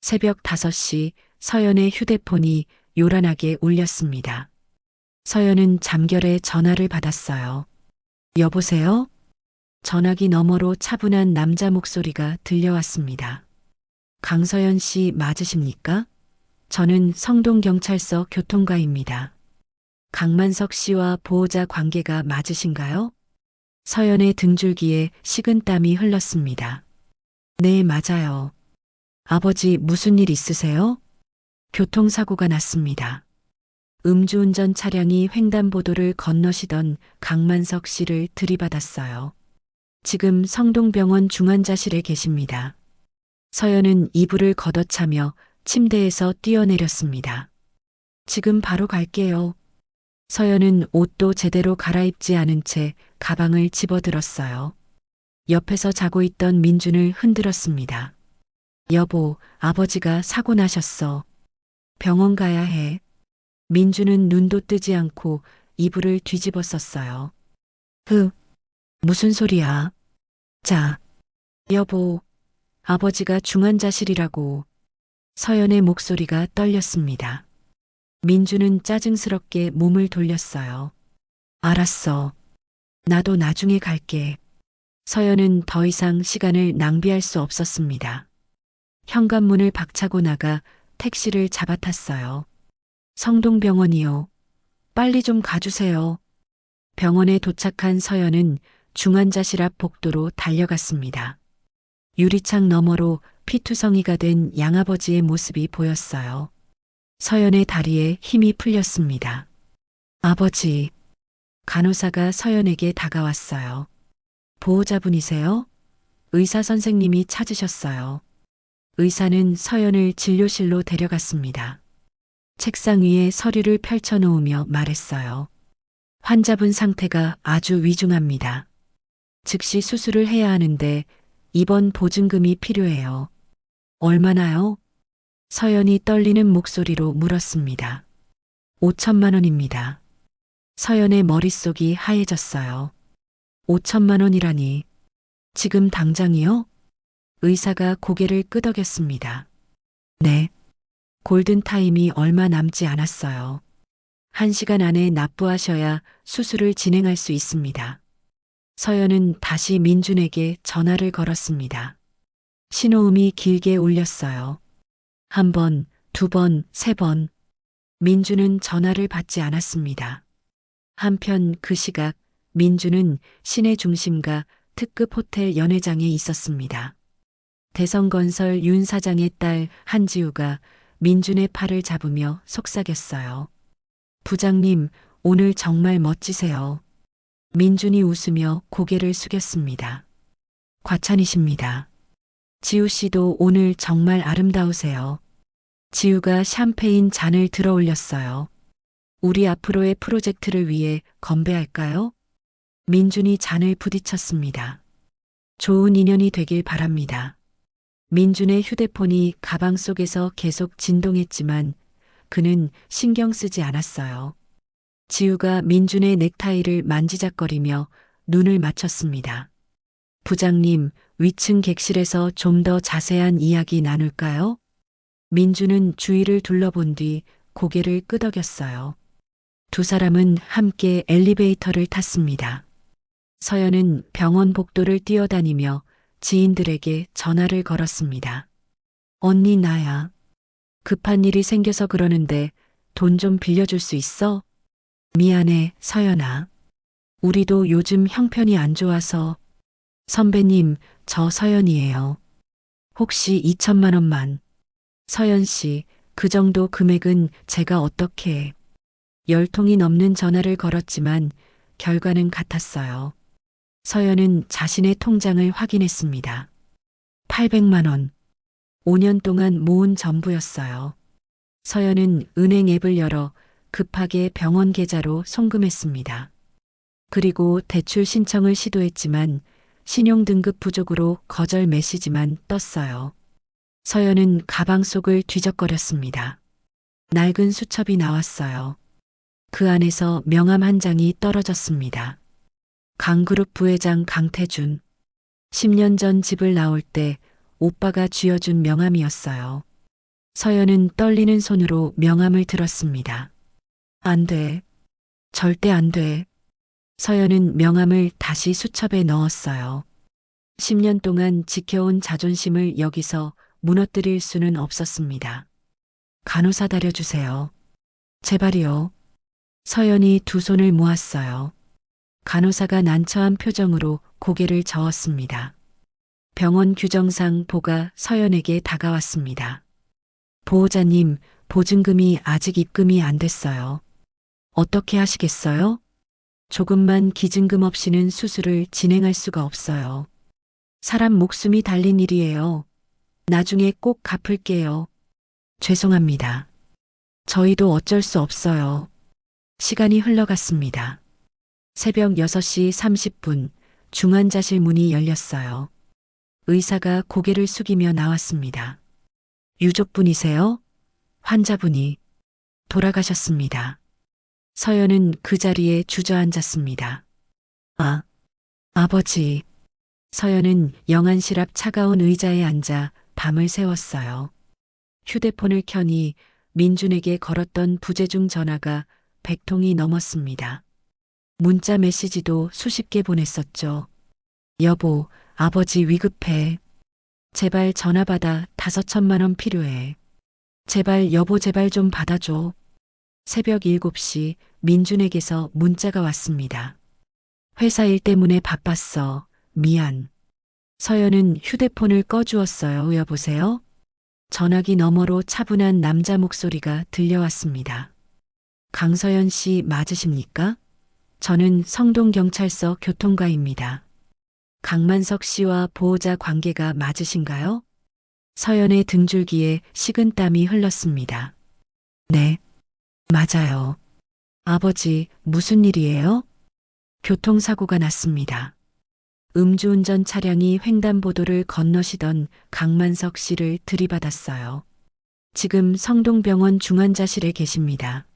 새벽 5시 서연의 휴대폰이 요란하게 울렸습니다. 서연은 잠결에 전화를 받았어요. 여보세요? 전화기 너머로 차분한 남자 목소리가 들려왔습니다. 강서연 씨 맞으십니까? 저는 성동경찰서 교통과입니다. 강만석 씨와 보호자 관계가 맞으신가요? 서연의 등줄기에 식은땀이 흘렀습니다. 네, 맞아요. 아버지 무슨 일 있으세요? 교통사고가 났습니다. 음주운전 차량이 횡단보도를 건너시던 강만석 씨를 들이받았어요. 지금 성동병원 중환자실에 계십니다. 서연은 이불을 걷어차며 침대에서 뛰어내렸습니다. 지금 바로 갈게요. 서연은 옷도 제대로 갈아입지 않은 채 가방을 집어들었어요. 옆에서 자고 있던 민준을 흔들었습니다. 여보, 아버지가 사고 나셨어. 병원 가야 해. 민준은 눈도 뜨지 않고 이불을 뒤집어 썼어요. 무슨 소리야? 자, 여보, 아버지가 중환자실이라고. 서연의 목소리가 떨렸습니다. 민준은 짜증스럽게 몸을 돌렸어요. 알았어. 나도 나중에 갈게. 서연은 더 이상 시간을 낭비할 수 없었습니다. 현관문을 박차고 나가 택시를 잡아탔어요. 성동병원이요. 빨리 좀 가주세요. 병원에 도착한 서연은 중환자실 앞 복도로 달려갔습니다. 유리창 너머로 피투성이가 된 양아버지의 모습이 보였어요. 서연의 다리에 힘이 풀렸습니다. 아버지, 간호사가 서연에게 다가왔어요. 보호자분이세요? 의사 선생님이 찾으셨어요. 의사는 서연을 진료실로 데려갔습니다. 책상 위에 서류를 펼쳐놓으며 말했어요. 환자분 상태가 아주 위중합니다. 즉시 수술을 해야 하는데 입원 보증금이 필요해요. 얼마나요? 서연이 떨리는 목소리로 물었습니다. 5천만 원입니다. 서연의 머릿속이 하얘졌어요. 5천만 원이라니. 지금 당장이요? 의사가 고개를 끄덕였습니다. 네. 골든타임이 얼마 남지 않았어요. 1시간 안에 납부하셔야 수술을 진행할 수 있습니다. 서연은 다시 민준에게 전화를 걸었습니다. 신호음이 길게 울렸어요. 1번, 2번, 3번. 민준은 전화를 받지 않았습니다. 한편 그 시각 민준은 시내 중심가 특급 호텔 연회장에 있었습니다. 대성건설 윤 사장의 딸 한지우가 민준의 팔을 잡으며 속삭였어요. 부장님, 오늘 정말 멋지세요. 민준이 웃으며 고개를 숙였습니다. 과찬이십니다. 지우 씨도 오늘 정말 아름다우세요. 지우가 샴페인 잔을 들어 올렸어요. 우리 앞으로의 프로젝트를 위해 건배할까요? 민준이 잔을 부딪혔습니다. 좋은 인연이 되길 바랍니다. 민준의 휴대폰이 가방 속에서 계속 진동했지만 그는 신경 쓰지 않았어요. 지우가 민준의 넥타이를 만지작거리며 눈을 맞췄습니다. 부장님, 위층 객실에서 좀 더 자세한 이야기 나눌까요? 민준은 주위를 둘러본 뒤 고개를 끄덕였어요. 두 사람은 함께 엘리베이터를 탔습니다. 서연은 병원 복도를 뛰어다니며 지인들에게 전화를 걸었습니다. 언니 나야. 급한 일이 생겨서 그러는데 돈 좀 빌려줄 수 있어? 미안해, 서연아. 우리도 요즘 형편이 안 좋아서. 선배님, 저 서연이에요. 혹시 2천만 원만. 서연 씨, 그 정도 금액은 제가 어떻게. 10통이 넘는 전화를 걸었지만 결과는 같았어요. 서연은 자신의 통장을 확인했습니다. 800만 원. 5년 동안 모은 전부였어요. 서연은 은행 앱을 열어 급하게 병원 계좌로 송금했습니다. 그리고 대출 신청을 시도했지만 신용등급 부족으로 거절 메시지만 떴어요. 서연은 가방 속을 뒤적거렸습니다. 낡은 수첩이 나왔어요. 그 안에서 명함 한 장이 떨어졌습니다. 강그룹 부회장 강태준. 10년 전 집을 나올 때 오빠가 쥐어준 명함이었어요. 서연은 떨리는 손으로 명함을 들었습니다. 안 돼. 절대 안 돼. 서연은 명함을 다시 수첩에 넣었어요. 10년 동안 지켜온 자존심을 여기서 무너뜨릴 수는 없었습니다. 간호사 다려주세요. 제발이요. 서연이 두 손을 모았어요. 간호사가 난처한 표정으로 고개를 저었습니다. 병원 규정상 보가 서연에게 다가왔습니다. 보호자님, 보증금이 아직 입금이 안 됐어요. 어떻게 하시겠어요? 조금만 기증금 없이는 수술을 진행할 수가 없어요. 사람 목숨이 달린 일이에요. 나중에 꼭 갚을게요. 죄송합니다. 저희도 어쩔 수 없어요. 시간이 흘러갔습니다. 새벽 6시 30분 중환자실 문이 열렸어요. 의사가 고개를 숙이며 나왔습니다. 유족분이세요? 환자분이 돌아가셨습니다. 서연은 그 자리에 주저앉았습니다. 아버지. 서연은 영안실 앞 차가운 의자에 앉아 밤을 새웠어요. 휴대폰을 켜니 민준에게 걸었던 부재중 전화가 100통이 넘었습니다. 문자 메시지도 수십 개 보냈었죠. 여보, 아버지 위급해. 제발 전화 받아 5천만 원 필요해. 제발 여보 제발 좀 받아줘. 새벽 7시 민준에게서 문자가 왔습니다. 회사 일 때문에 바빴어. 미안. 서연은 휴대폰을 꺼주었어요. 여보세요? 전화기 너머로 차분한 남자 목소리가 들려왔습니다. 강서연 씨 맞으십니까? 저는 성동경찰서 교통과입니다. 강만석 씨와 보호자 관계가 맞으신가요? 서연의 등줄기에 식은땀이 흘렀습니다. 네, 맞아요. 아버지, 무슨 일이에요? 교통사고가 났습니다. 음주운전 차량이 횡단보도를 건너시던 강만석 씨를 들이받았어요. 지금 성동병원 중환자실에 계십니다.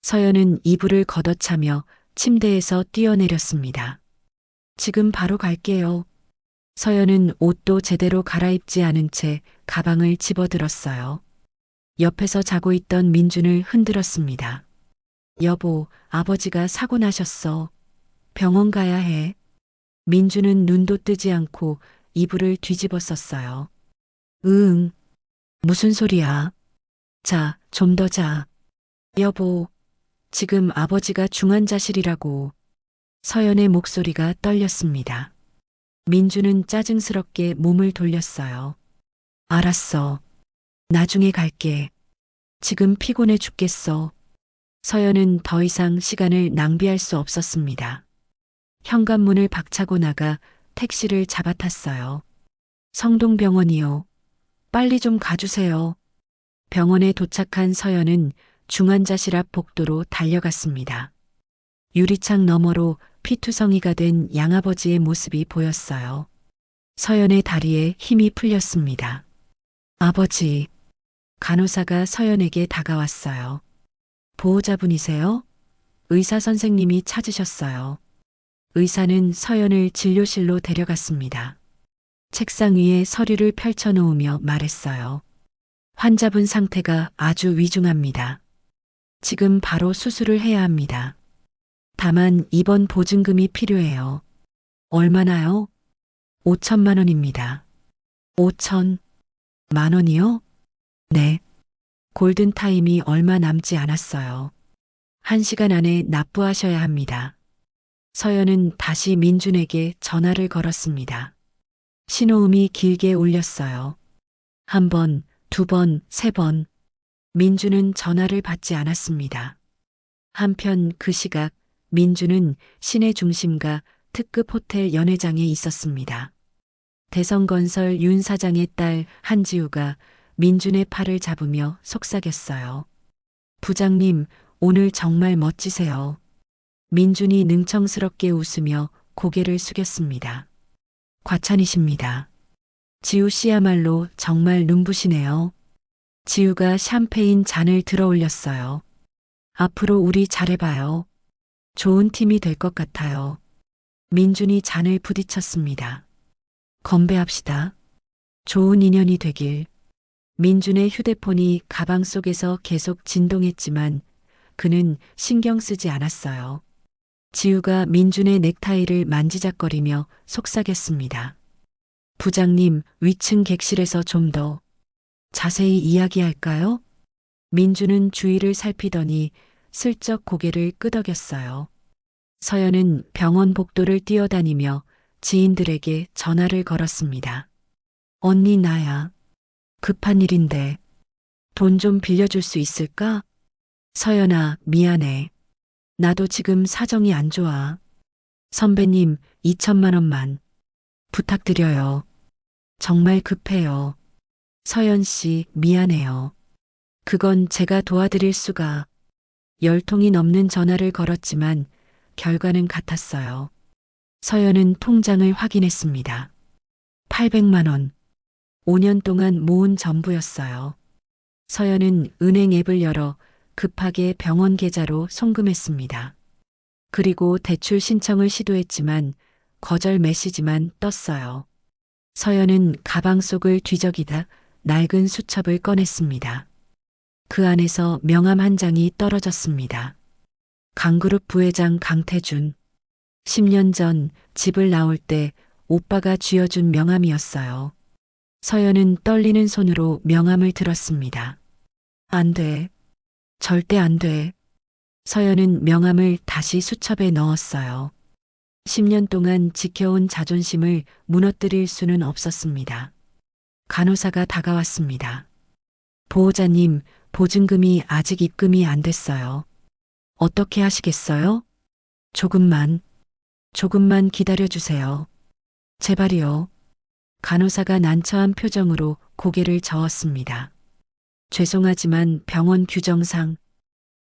서연은 이불을 걷어차며 침대에서 뛰어내렸습니다. 지금 바로 갈게요. 서연은 옷도 제대로 갈아입지 않은 채 가방을 집어들었어요. 옆에서 자고 있던 민준을 흔들었습니다. 여보, 아버지가 사고 나셨어. 병원 가야 해. 민준은 눈도 뜨지 않고 이불을 뒤집어 썼어요. 응. 무슨 소리야? 자, 좀 더 자. 여보, 지금 아버지가 중환자실이라고. 서연의 목소리가 떨렸습니다. 민준은 짜증스럽게 몸을 돌렸어요. 알았어. 나중에 갈게. 지금 피곤해 죽겠어. 서연은 더 이상 시간을 낭비할 수 없었습니다. 현관문을 박차고 나가 택시를 잡아탔어요. 성동병원이요. 빨리 좀 가주세요. 병원에 도착한 서연은 중환자실 앞 복도로 달려갔습니다. 유리창 너머로 피투성이가 된 양아버지의 모습이 보였어요. 서연의 다리에 힘이 풀렸습니다. 아버지. 간호사가 서연에게 다가왔어요. 보호자분이세요? 의사 선생님이 찾으셨어요. 의사는 서연을 진료실로 데려갔습니다. 책상 위에 서류를 펼쳐놓으며 말했어요. 환자분 상태가 아주 위중합니다. 지금 바로 수술을 해야 합니다. 다만 입원 보증금이 필요해요. 얼마나요? 5천만 원입니다. 5천만 원이요? 네. 골든타임이 얼마 남지 않았어요. 1시간 안에 납부하셔야 합니다. 서연은 다시 민준에게 전화를 걸었습니다. 신호음이 길게 울렸어요. 1번, 2번, 3번. 민준은 전화를 받지 않았습니다. 한편 그 시각 민준은 시내 중심가 특급 호텔 연회장에 있었습니다. 대성건설 윤 사장의 딸 한지우가 민준의 팔을 잡으며 속삭였어요. 부장님, 오늘 정말 멋지세요. 민준이 능청스럽게 웃으며 고개를 숙였습니다. 과찬이십니다. 지우 씨야말로 정말 눈부시네요. 지우가 샴페인 잔을 들어 올렸어요. 앞으로 우리 잘해봐요. 좋은 팀이 될 것 같아요. 민준이 잔을 부딪혔습니다. 건배합시다. 좋은 인연이 되길. 민준의 휴대폰이 가방 속에서 계속 진동했지만 그는 신경 쓰지 않았어요. 지우가 민준의 넥타이를 만지작거리며 속삭였습니다. 부장님, 위층 객실에서 좀 더 자세히 이야기할까요? 민준은 주위를 살피더니 슬쩍 고개를 끄덕였어요. 서연은 병원 복도를 뛰어다니며 지인들에게 전화를 걸었습니다. 언니 나야. 급한 일인데 돈 좀 빌려줄 수 있을까? 서연아, 미안해. 나도 지금 사정이 안 좋아. 선배님, 2천만 원만 부탁드려요. 정말 급해요. 서연 씨, 미안해요. 그건 제가 도와드릴 수가. 10통이 넘는 전화를 걸었지만 결과는 같았어요. 서연은 통장을 확인했습니다. 800만 원. 5년 동안 모은 전부였어요. 서연은 은행 앱을 열어 급하게 병원 계좌로 송금했습니다. 그리고 대출 신청을 시도했지만 거절 메시지만 떴어요. 서연은 가방 속을 뒤적이다 낡은 수첩을 꺼냈습니다. 그 안에서 명함 한 장이 떨어졌습니다. 강그룹 부회장 강태준. 10년 전 집을 나올 때 오빠가 쥐어준 명함이었어요. 서연은 떨리는 손으로 명함을 들었습니다. 안 돼. 절대 안 돼. 서연은 명함을 다시 수첩에 넣었어요. 10년 동안 지켜온 자존심을 무너뜨릴 수는 없었습니다. 간호사가 다가왔습니다. 보호자님, 보증금이 아직 입금이 안 됐어요. 어떻게 하시겠어요? 조금만 기다려주세요. 제발이요. 간호사가 난처한 표정으로 고개를 저었습니다. 죄송하지만 병원 규정상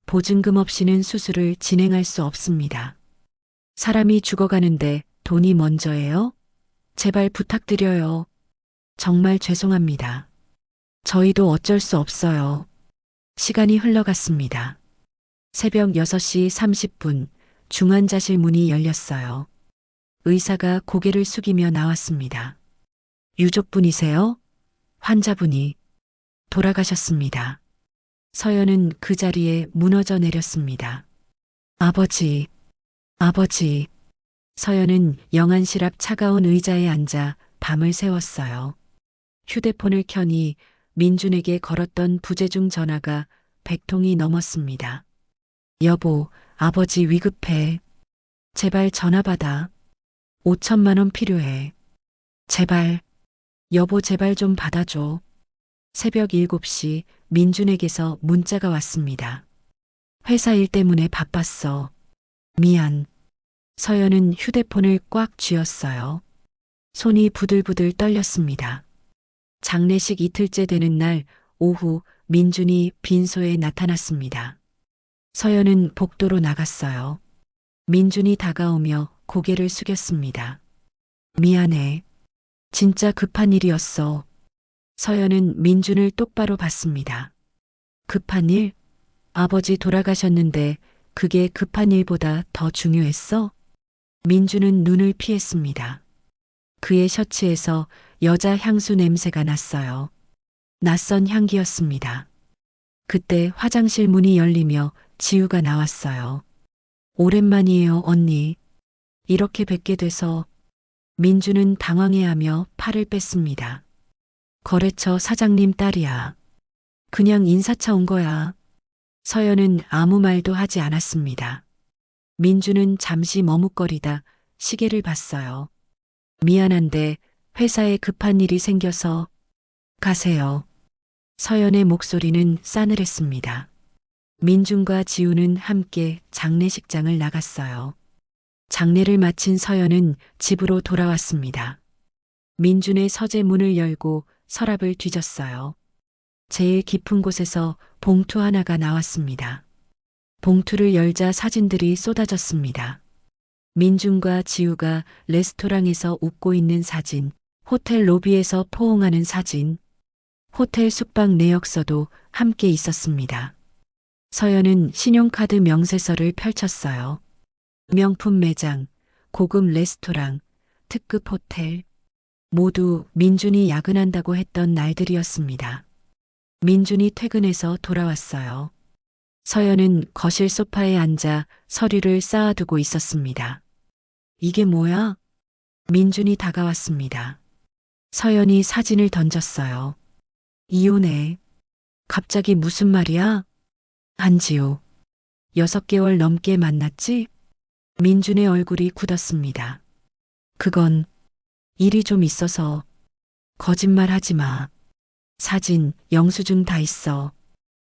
보증금 없이는 수술을 진행할 수 없습니다. 사람이 죽어가는데 돈이 먼저예요? 제발 부탁드려요. 정말 죄송합니다. 저희도 어쩔 수 없어요. 시간이 흘러갔습니다. 새벽 6시 30분 중환자실 문이 열렸어요. 의사가 고개를 숙이며 나왔습니다. 유족분이세요? 환자분이 돌아가셨습니다. 서연은 그 자리에 무너져 내렸습니다. 아버지. 서연은 영안실 앞 차가운 의자에 앉아 밤을 새웠어요. 휴대폰을 켜니 민준에게 걸었던 부재중 전화가 100통이 넘었습니다. 여보, 아버지 위급해. 제발 전화 받아. 5천만 원 필요해. 제발. 여보 제발 좀 받아줘. 새벽 7시 민준에게서 문자가 왔습니다. 회사 일 때문에 바빴어. 미안. 서연은 휴대폰을 꽉 쥐었어요. 손이 부들부들 떨렸습니다. 장례식 이틀째 되는 날 오후 민준이 빈소에 나타났습니다. 서연은 복도로 나갔어요. 민준이 다가오며 고개를 숙였습니다. 미안해. 진짜 급한 일이었어. 서연은 민준을 똑바로 봤습니다. 급한 일? 아버지 돌아가셨는데 그게 급한 일보다 더 중요했어? 민준은 눈을 피했습니다. 그의 셔츠에서 여자 향수 냄새가 났어요. 낯선 향기였습니다. 그때 화장실 문이 열리며 지우가 나왔어요. 오랜만이에요, 언니. 이렇게 뵙게 돼서. 민준은 당황해하며 팔을 뺐습니다. 거래처 사장님 딸이야. 그냥 인사차 온 거야. 서연은 아무 말도 하지 않았습니다. 민준은 잠시 머뭇거리다 시계를 봤어요. 미안한데 회사에 급한 일이 생겨서 가세요. 서연의 목소리는 싸늘했습니다. 민준과 지우는 함께 장례식장을 나갔어요. 장례를 마친 서연은 집으로 돌아왔습니다. 민준의 서재 문을 열고 서랍을 뒤졌어요. 제일 깊은 곳에서 봉투 하나가 나왔습니다. 봉투를 열자 사진들이 쏟아졌습니다. 민준과 지우가 레스토랑에서 웃고 있는 사진, 호텔 로비에서 포옹하는 사진, 호텔 숙박 내역서도 함께 있었습니다. 서연은 신용카드 명세서를 펼쳤어요. 명품 매장, 고급 레스토랑, 특급 호텔, 모두 민준이 야근한다고 했던 날들이었습니다. 민준이 퇴근해서 돌아왔어요. 서연은 거실 소파에 앉아 서류를 쌓아두고 있었습니다. 이게 뭐야? 민준이 다가왔습니다. 서연이 사진을 던졌어요. 이혼해. 갑자기 무슨 말이야? 한지우. 6개월 넘게 만났지? 민준의 얼굴이 굳었습니다. 그건 일이 좀 있어서. 거짓말 하지 마. 사진, 영수증 다 있어.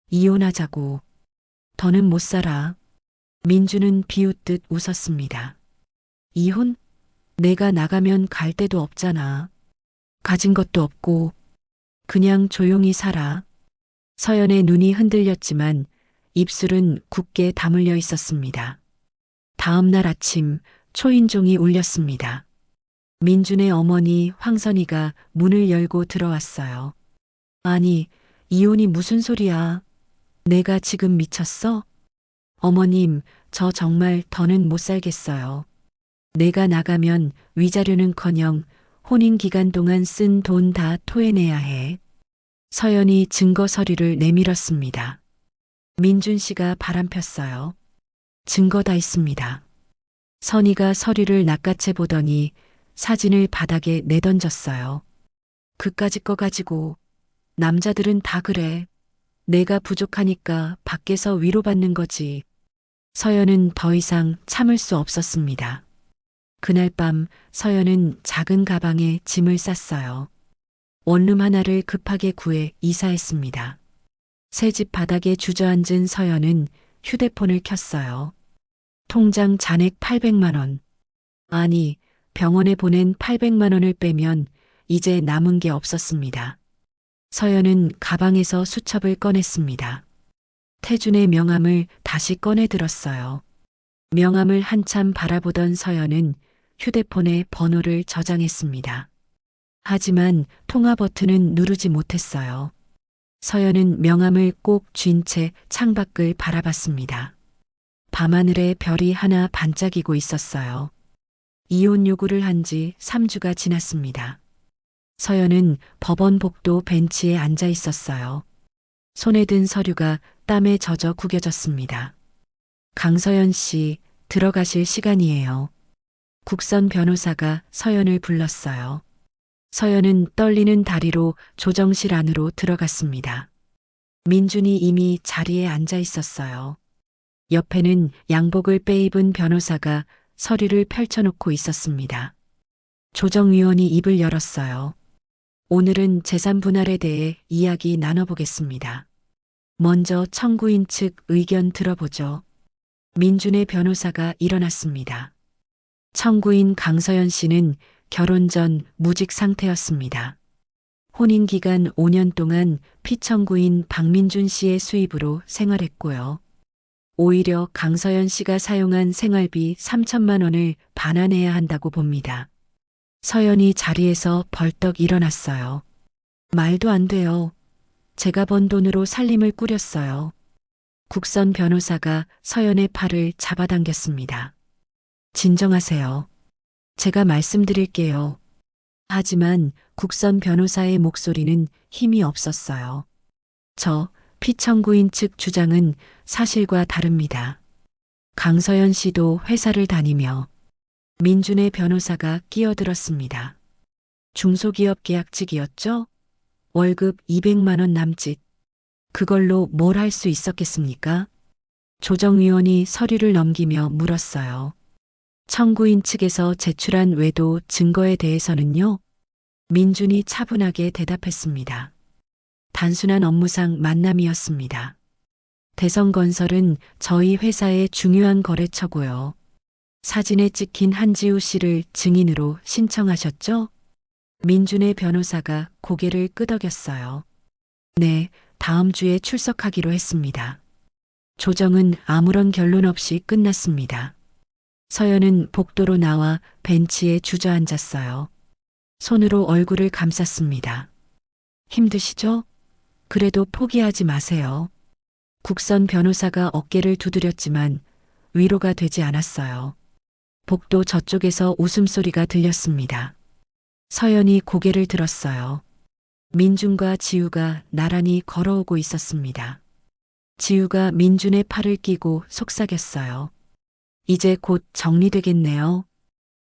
이혼하자고. 더는 못 살아. 민주는 비웃듯 웃었습니다. 이혼? 내가 나가면 갈 데도 없잖아. 가진 것도 없고. 그냥 조용히 살아. 서연의 눈이 흔들렸지만 입술은 굳게 다물려 있었습니다. 다음 날 아침 초인종이 울렸습니다. 민준의 어머니 황선이가 문을 열고 들어왔어요. 아니, 이혼이 무슨 소리야? 내가 지금 미쳤어? 어머님, 저 정말 더는 못 살겠어요. 내가 나가면 위자료는커녕 혼인 기간 동안 쓴 돈 다 토해내야 해. 서연이 증거 서류를 내밀었습니다. 민준 씨가 바람 폈어요. 증거 다 있습니다. 선이가 서류를 낚아채 보더니 사진을 바닥에 내던졌어요. 그까짓 거 가지고 남자들은 다 그래. 내가 부족하니까 밖에서 위로받는 거지. 서연은 더 이상 참을 수 없었습니다. 그날 밤 서연은 작은 가방에 짐을 쌌어요. 원룸 하나를 급하게 구해 이사했습니다. 새 집 바닥에 주저앉은 서연은 휴대폰을 켰어요. 통장 잔액 800만 원. 아니, 병원에 보낸 800만 원을 빼면 이제 남은 게 없었습니다. 서연은 가방에서 수첩을 꺼냈습니다. 태준의 명함을 다시 꺼내 들었어요. 명함을 한참 바라보던 서연은 휴대폰에 번호를 저장했습니다. 하지만 통화 버튼은 누르지 못했어요. 서연은 명함을 꼭 쥔 채 창밖을 바라봤습니다. 밤하늘에 별이 하나 반짝이고 있었어요. 이혼 요구를 한 지 3주가 지났습니다. 서연은 법원 복도 벤치에 앉아 있었어요. 손에 든 서류가 땀에 젖어 구겨졌습니다. 강서연 씨, 들어가실 시간이에요. 국선 변호사가 서연을 불렀어요. 서연은 떨리는 다리로 조정실 안으로 들어갔습니다. 민준이 이미 자리에 앉아 있었어요. 옆에는 양복을 빼입은 변호사가 서류를 펼쳐놓고 있었습니다. 조정위원이 입을 열었어요. 오늘은 재산 분할에 대해 이야기 나눠보겠습니다. 먼저 청구인 측 의견 들어보죠. 민준의 변호사가 일어났습니다. 청구인 강서연 씨는 결혼 전 무직 상태였습니다. 혼인 기간 5년 동안 피청구인 박민준 씨의 수입으로 생활했고요. 오히려 강서연 씨가 사용한 생활비 3천만 원을 반환해야 한다고 봅니다. 서연이 자리에서 벌떡 일어났어요. 말도 안 돼요. 제가 번 돈으로 살림을 꾸렸어요. 국선 변호사가 서연의 팔을 잡아당겼습니다. 진정하세요. 제가 말씀드릴게요. 하지만 국선 변호사의 목소리는 힘이 없었어요. 저 피청구인 측 주장은 사실과 다릅니다. 강서연 씨도 회사를 다니며 민준의 변호사가 끼어들었습니다. 중소기업 계약직이었죠? 월급 200만 원 남짓. 그걸로 뭘 할 수 있었겠습니까? 조정위원이 서류를 넘기며 물었어요. 청구인 측에서 제출한 외도 증거에 대해서는요? 민준이 차분하게 대답했습니다. 단순한 업무상 만남이었습니다. 대성건설은 저희 회사의 중요한 거래처고요. 사진에 찍힌 한지우 씨를 증인으로 신청하셨죠? 민준의 변호사가 고개를 끄덕였어요. 네, 다음 주에 출석하기로 했습니다. 조정은 아무런 결론 없이 끝났습니다. 서연은 복도로 나와 벤치에 주저앉았어요. 손으로 얼굴을 감쌌습니다. 힘드시죠? 그래도 포기하지 마세요. 국선 변호사가 어깨를 두드렸지만 위로가 되지 않았어요. 복도 저쪽에서 웃음소리가 들렸습니다. 서연이 고개를 들었어요. 민준과 지우가 나란히 걸어오고 있었습니다. 지우가 민준의 팔을 끼고 속삭였어요. 이제 곧 정리되겠네요.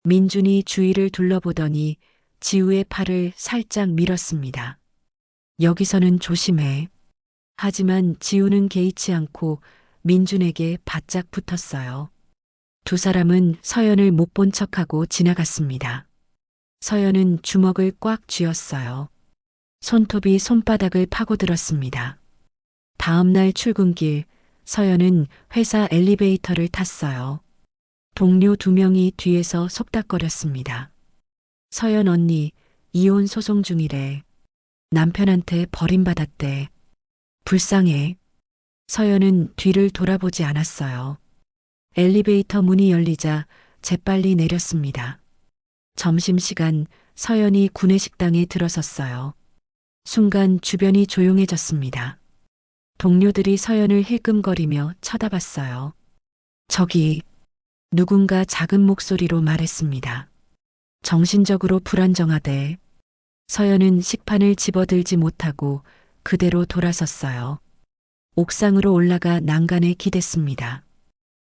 민준이 주위를 둘러보더니 지우의 팔을 살짝 밀었습니다. 여기서는 조심해. 하지만 지우는 개의치 않고 민준에게 바짝 붙었어요. 두 사람은 서연을 못 본 척하고 지나갔습니다. 서연은 주먹을 꽉 쥐었어요. 손톱이 손바닥을 파고들었습니다. 다음 날 출근길, 서연은 회사 엘리베이터를 탔어요. 동료 두 명이 뒤에서 속닥거렸습니다. 서연 언니, 이혼 소송 중이래. 남편한테 버림받았대. 불쌍해. 서연은 뒤를 돌아보지 않았어요. 엘리베이터 문이 열리자 재빨리 내렸습니다. 점심시간 서연이 구내식당에 들어섰어요. 순간 주변이 조용해졌습니다. 동료들이 서연을 힐끔거리며 쳐다봤어요. 저기, 누군가 작은 목소리로 말했습니다. 정신적으로 불안정하대. 서연은 식판을 집어들지 못하고 그대로 돌아섰어요. 옥상으로 올라가 난간에 기댔습니다.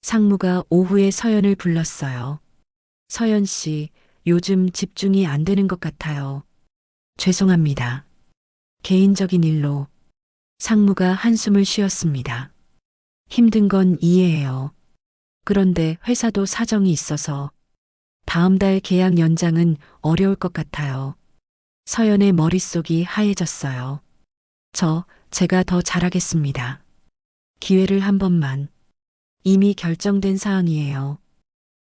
상무가 오후에 서연을 불렀어요. 서연 씨, 요즘 집중이 안 되는 것 같아요. 죄송합니다. 개인적인 일로. 상무가 한숨을 쉬었습니다. 힘든 건 이해해요. 그런데 회사도 사정이 있어서 다음 달 계약 연장은 어려울 것 같아요. 서연의 머릿속이 하얘졌어요. 제가 더 잘하겠습니다. 기회를 한 번만. 이미 결정된 사항이에요.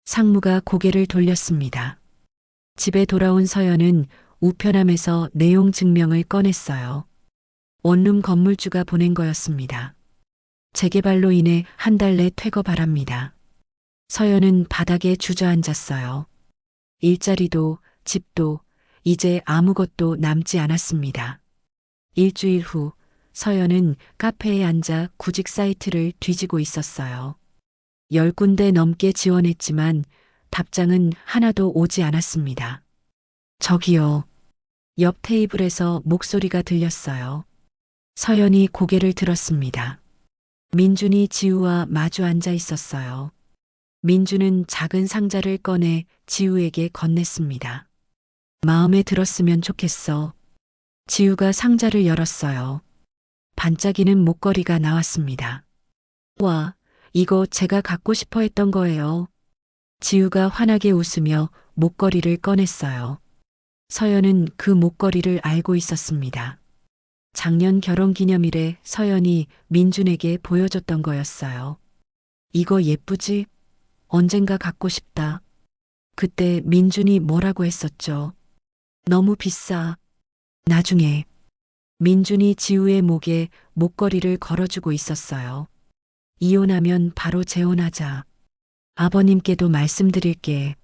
상무가 고개를 돌렸습니다. 집에 돌아온 서연은 우편함에서 내용 증명을 꺼냈어요. 원룸 건물주가 보낸 거였습니다. 재개발로 인해 한 달 내 퇴거 바랍니다. 서연은 바닥에 주저앉았어요. 일자리도 집도 이제 아무것도 남지 않았습니다. 일주일 후 서연은 카페에 앉아 구직 사이트를 뒤지고 있었어요. 10군데 넘게 지원했지만 답장은 하나도 오지 않았습니다. 저기요. 옆 테이블에서 목소리가 들렸어요. 서연이 고개를 들었습니다. 민준이 지우와 마주 앉아 있었어요. 민준은 작은 상자를 꺼내 지우에게 건넸습니다. 마음에 들었으면 좋겠어. 지우가 상자를 열었어요. 반짝이는 목걸이가 나왔습니다. 와, 이거 제가 갖고 싶어 했던 거예요. 지우가 환하게 웃으며 목걸이를 꺼냈어요. 서연은 그 목걸이를 알고 있었습니다. 작년 결혼기념일에 서연이 민준에게 보여줬던 거였어요. 이거 예쁘지? 언젠가 갖고 싶다. 그때 민준이 뭐라고 했었죠? 너무 비싸. 나중에. 민준이 지우의 목에 목걸이를 걸어주고 있었어요. 이혼하면 바로 재혼하자. 아버님께도 말씀드릴게.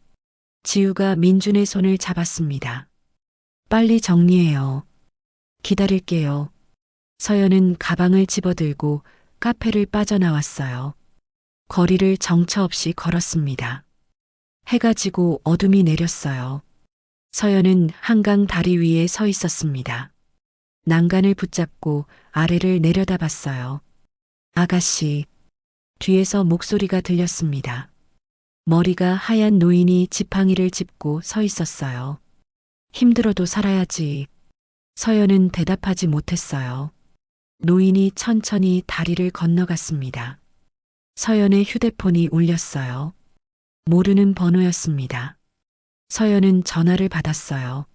지우가 민준의 손을 잡았습니다. 빨리 정리해요. 기다릴게요. 서연은 가방을 집어들고 카페를 빠져나왔어요. 거리를 정처 없이 걸었습니다. 해가 지고 어둠이 내렸어요. 서연은 한강 다리 위에 서 있었습니다. 난간을 붙잡고 아래를 내려다봤어요. 아가씨. 뒤에서 목소리가 들렸습니다. 머리가 하얀 노인이 지팡이를 짚고 서 있었어요. 힘들어도 살아야지. 서연은 대답하지 못했어요. 노인이 천천히 다리를 건너갔습니다. 서연의 휴대폰이 울렸어요. 모르는 번호였습니다. 서연은 전화를 받았어요.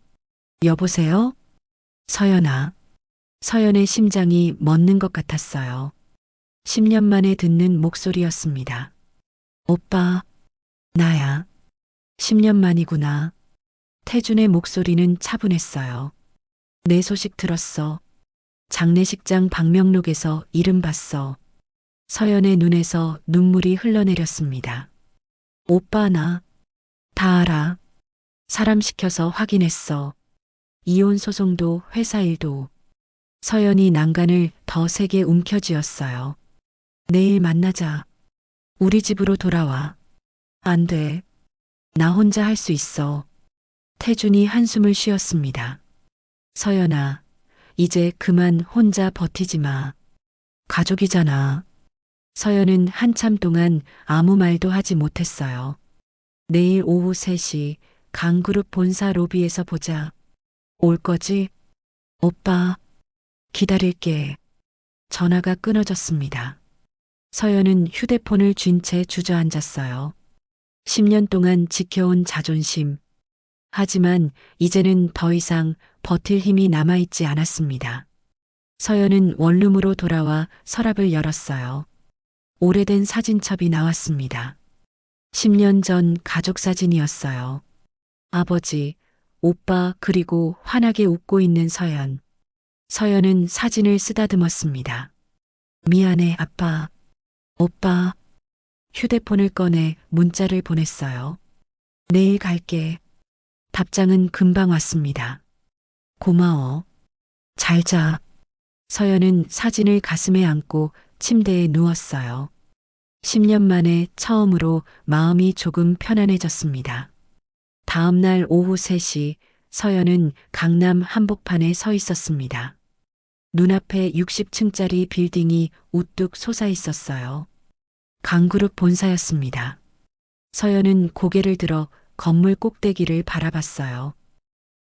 여보세요? 서연아. 서연의 심장이 멎는 것 같았어요. 10년 만에 듣는 목소리였습니다. 오빠, 나야. 10년 만이구나. 태준의 목소리는 차분했어요. 내 소식 들었어. 장례식장 방명록에서 이름 봤어. 서연의 눈에서 눈물이 흘러내렸습니다. 오빠 나 다 알아. 사람 시켜서 확인했어. 이혼 소송도 회사 일도. 서연이 난간을 더 세게 움켜쥐었어요. 내일 만나자. 우리 집으로 돌아와. 안 돼. 나 혼자 할 수 있어. 태준이 한숨을 쉬었습니다. 서연아, 이제 그만 혼자 버티지 마. 가족이잖아. 서연은 한참 동안 아무 말도 하지 못했어요. 내일 오후 3시 강그룹 본사 로비에서 보자. 올 거지? 오빠, 기다릴게. 전화가 끊어졌습니다. 서연은 휴대폰을 쥔 채 주저앉았어요. 10년 동안 지켜온 자존심. 하지만 이제는 더 이상 버틸 힘이 남아있지 않았습니다. 서연은 원룸으로 돌아와 서랍을 열었어요. 오래된 사진첩이 나왔습니다. 10년 전 가족 사진이었어요. 아버지, 오빠 그리고 환하게 웃고 있는 서연. 서연은 사진을 쓰다듬었습니다. 미안해, 아빠. 오빠. 휴대폰을 꺼내 문자를 보냈어요. 내일 갈게. 답장은 금방 왔습니다. 고마워. 잘 자. 서연은 사진을 가슴에 안고 침대에 누웠어요. 10년 만에 처음으로 마음이 조금 편안해졌습니다. 다음 날 오후 3시 서연은 강남 한복판에 서 있었습니다. 눈앞에 60층짜리 빌딩이 우뚝 솟아 있었어요. 강그룹 본사였습니다. 서연은 고개를 들어 건물 꼭대기를 바라봤어요.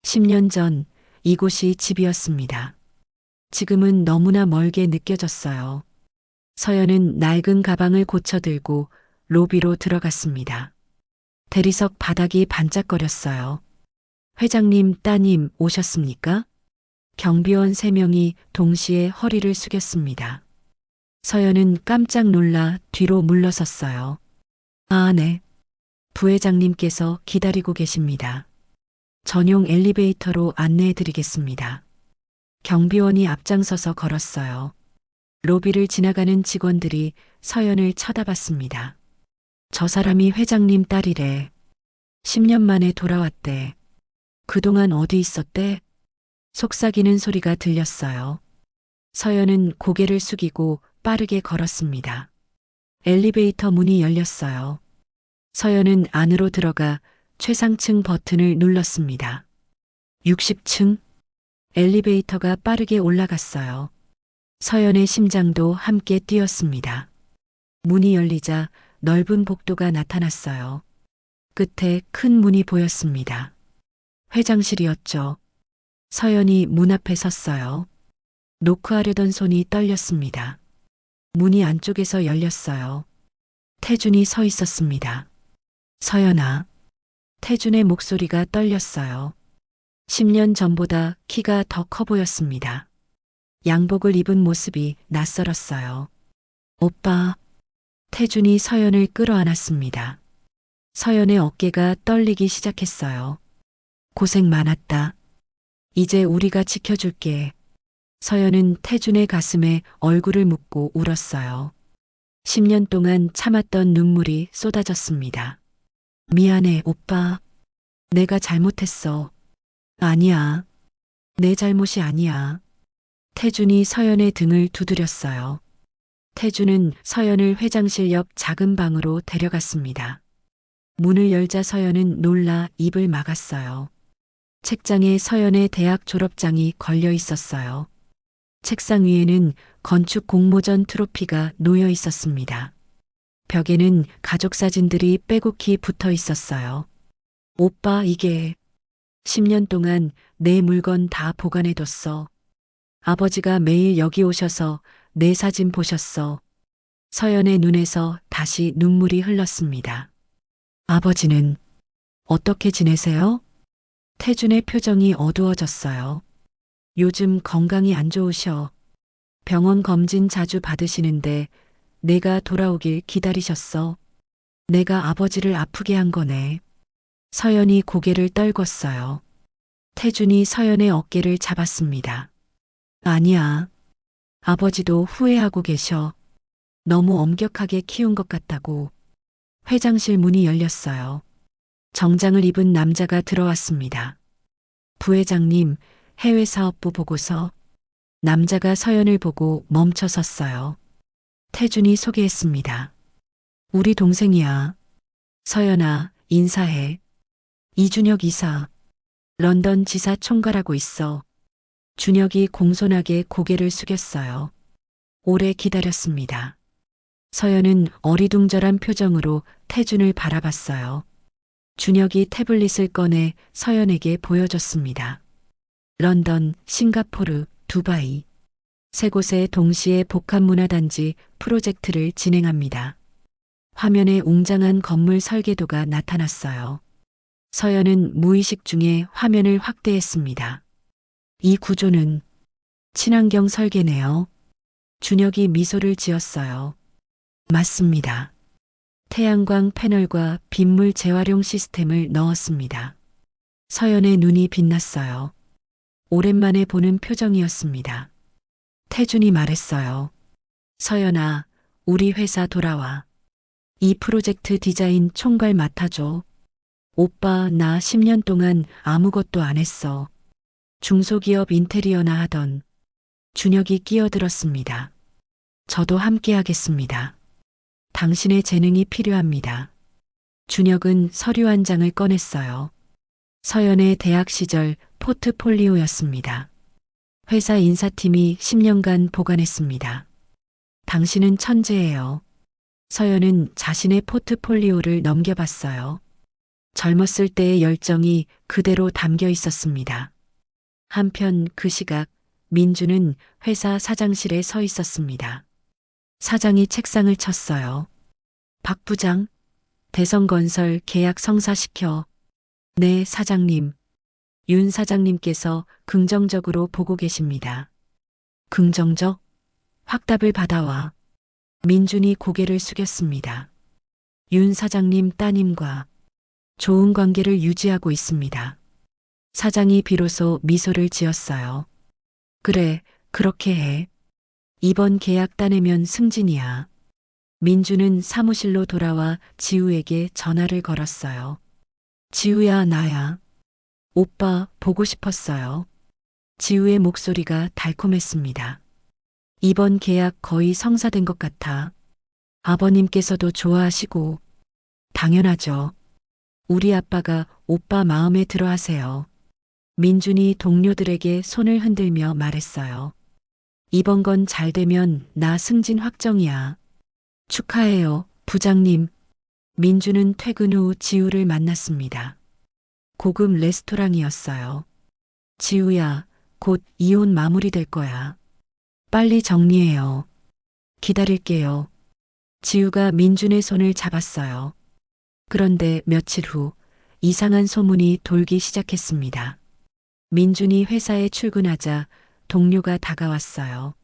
10년 전 이곳이 집이었습니다. 지금은 너무나 멀게 느껴졌어요. 서연은 낡은 가방을 고쳐 들고 로비로 들어갔습니다. 대리석 바닥이 반짝거렸어요. 회장님, 따님 오셨습니까? 경비원 3명이 동시에 허리를 숙였습니다. 서연은 깜짝 놀라 뒤로 물러섰어요. 아, 네. 부회장님께서 기다리고 계십니다. 전용 엘리베이터로 안내해 드리겠습니다. 경비원이 앞장서서 걸었어요. 로비를 지나가는 직원들이 서연을 쳐다봤습니다. 저 사람이 회장님 딸이래. 10년 만에 돌아왔대. 그동안 어디 있었대? 속삭이는 소리가 들렸어요. 서연은 고개를 숙이고 빠르게 걸었습니다. 엘리베이터 문이 열렸어요. 서연은 안으로 들어가 최상층 버튼을 눌렀습니다. 60층? 엘리베이터가 빠르게 올라갔어요. 서연의 심장도 함께 뛰었습니다. 문이 열리자 넓은 복도가 나타났어요. 끝에 큰 문이 보였습니다. 회장실이었죠. 서연이 문 앞에 섰어요. 노크하려던 손이 떨렸습니다. 문이 안쪽에서 열렸어요. 태준이 서 있었습니다. 서연아. 태준의 목소리가 떨렸어요. 10년 전보다 키가 더 커 보였습니다. 양복을 입은 모습이 낯설었어요. 오빠. 태준이 서연을 끌어안았습니다. 서연의 어깨가 떨리기 시작했어요. 고생 많았다. 이제 우리가 지켜줄게. 서연은 태준의 가슴에 얼굴을 묻고 울었어요. 10년 동안 참았던 눈물이 쏟아졌습니다. 미안해, 오빠. 내가 잘못했어. 아니야. 내 잘못이 아니야. 태준이 서연의 등을 두드렸어요. 태준은 서연을 회장실 옆 작은 방으로 데려갔습니다. 문을 열자 서연은 놀라 입을 막았어요. 책장에 서연의 대학 졸업장이 걸려 있었어요. 책상 위에는 건축 공모전 트로피가 놓여 있었습니다. 벽에는 가족 사진들이 빼곡히 붙어 있었어요. 오빠, 이게 10년 동안 내 물건 다 보관해뒀어. 아버지가 매일 여기 오셔서 내 사진 보셨어. 서연의 눈에서 다시 눈물이 흘렀습니다. 아버지는 어떻게 지내세요? 태준의 표정이 어두워졌어요. 요즘 건강이 안 좋으셔. 병원 검진 자주 받으시는데 내가 돌아오길 기다리셨어. 내가 아버지를 아프게 한 거네. 서연이 고개를 떨궜어요. 태준이 서연의 어깨를 잡았습니다. 아니야. 아버지도 후회하고 계셔. 너무 엄격하게 키운 것 같다고. 회장실 문이 열렸어요. 정장을 입은 남자가 들어왔습니다. 부회장님, 해외사업부 보고서. 남자가 서연을 보고 멈춰 섰어요. 태준이 소개했습니다. 우리 동생이야. 서연아, 인사해. 이준혁 이사. 런던 지사 총괄하고 있어. 준혁이 공손하게 고개를 숙였어요. 오래 기다렸습니다. 서연은 어리둥절한 표정으로 태준을 바라봤어요. 준혁이 태블릿을 꺼내 서연에게 보여줬습니다. 런던, 싱가포르, 두바이. 세 곳에 동시에 복합문화단지 프로젝트를 진행합니다. 화면에 웅장한 건물 설계도가 나타났어요. 서연은 무의식 중에 화면을 확대했습니다. 이 구조는 친환경 설계네요. 준혁이 미소를 지었어요. 맞습니다. 태양광 패널과 빗물 재활용 시스템을 넣었습니다. 서연의 눈이 빛났어요. 오랜만에 보는 표정이었습니다. 태준이 말했어요. 서연아, 우리 회사 돌아와. 이 프로젝트 디자인 총괄 맡아줘. 오빠, 나 10년 동안 아무것도 안 했어. 중소기업 인테리어나 하던. 준혁이 끼어들었습니다. 저도 함께 하겠습니다. 당신의 재능이 필요합니다. 준혁은 서류 한 장을 꺼냈어요. 서연의 대학 시절 포트폴리오였습니다. 회사 인사팀이 10년간 보관했습니다. 당신은 천재예요. 서연은 자신의 포트폴리오를 넘겨봤어요. 젊었을 때의 열정이 그대로 담겨 있었습니다. 한편 그 시각 민주는 회사 사장실에 서 있었습니다. 사장이 책상을 쳤어요. 박 부장, 대성건설 계약 성사시켜. 네, 사장님. 윤 사장님께서 긍정적으로 보고 계십니다. 긍정적? 확답을 받아와. 민준이 고개를 숙였습니다. 윤 사장님 따님과 좋은 관계를 유지하고 있습니다. 사장이 비로소 미소를 지었어요. 그래, 그렇게 해. 이번 계약 따내면 승진이야. 민주는 사무실로 돌아와 지우에게 전화를 걸었어요. 지우야, 나야. 오빠, 보고 싶었어요. 지우의 목소리가 달콤했습니다. 이번 계약 거의 성사된 것 같아. 아버님께서도 좋아하시고. 당연하죠. 우리 아빠가 오빠 마음에 들어 하세요. 민준이 동료들에게 손을 흔들며 말했어요. 이번 건 잘 되면 나 승진 확정이야. 축하해요, 부장님. 민주는 퇴근 후 지우를 만났습니다. 고급 레스토랑이었어요. 지우야, 곧 이혼 마무리될 거야. 빨리 정리해요. 기다릴게요. 지우가 민준의 손을 잡았어요. 그런데 며칠 후 이상한 소문이 돌기 시작했습니다. 민준이 회사에 출근하자 동료가 다가왔어요.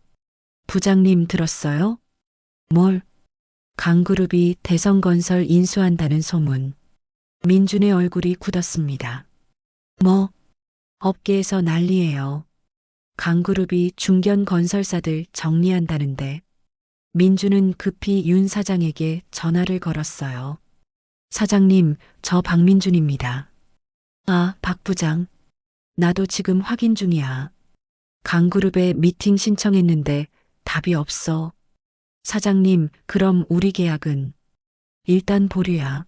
부장님 들었어요? 뭘? 강그룹이 대성건설 인수한다는 소문. 민준의 얼굴이 굳었습니다. 뭐? 업계에서 난리예요. 강그룹이 중견 건설사들 정리한다는데. 민준은 급히 윤 사장에게 전화를 걸었어요. 사장님, 저 박민준입니다. 아, 박 부장. 나도 지금 확인 중이야. 강그룹에 미팅 신청했는데 답이 없어. 사장님, 그럼 우리 계약은? 일단 보류야.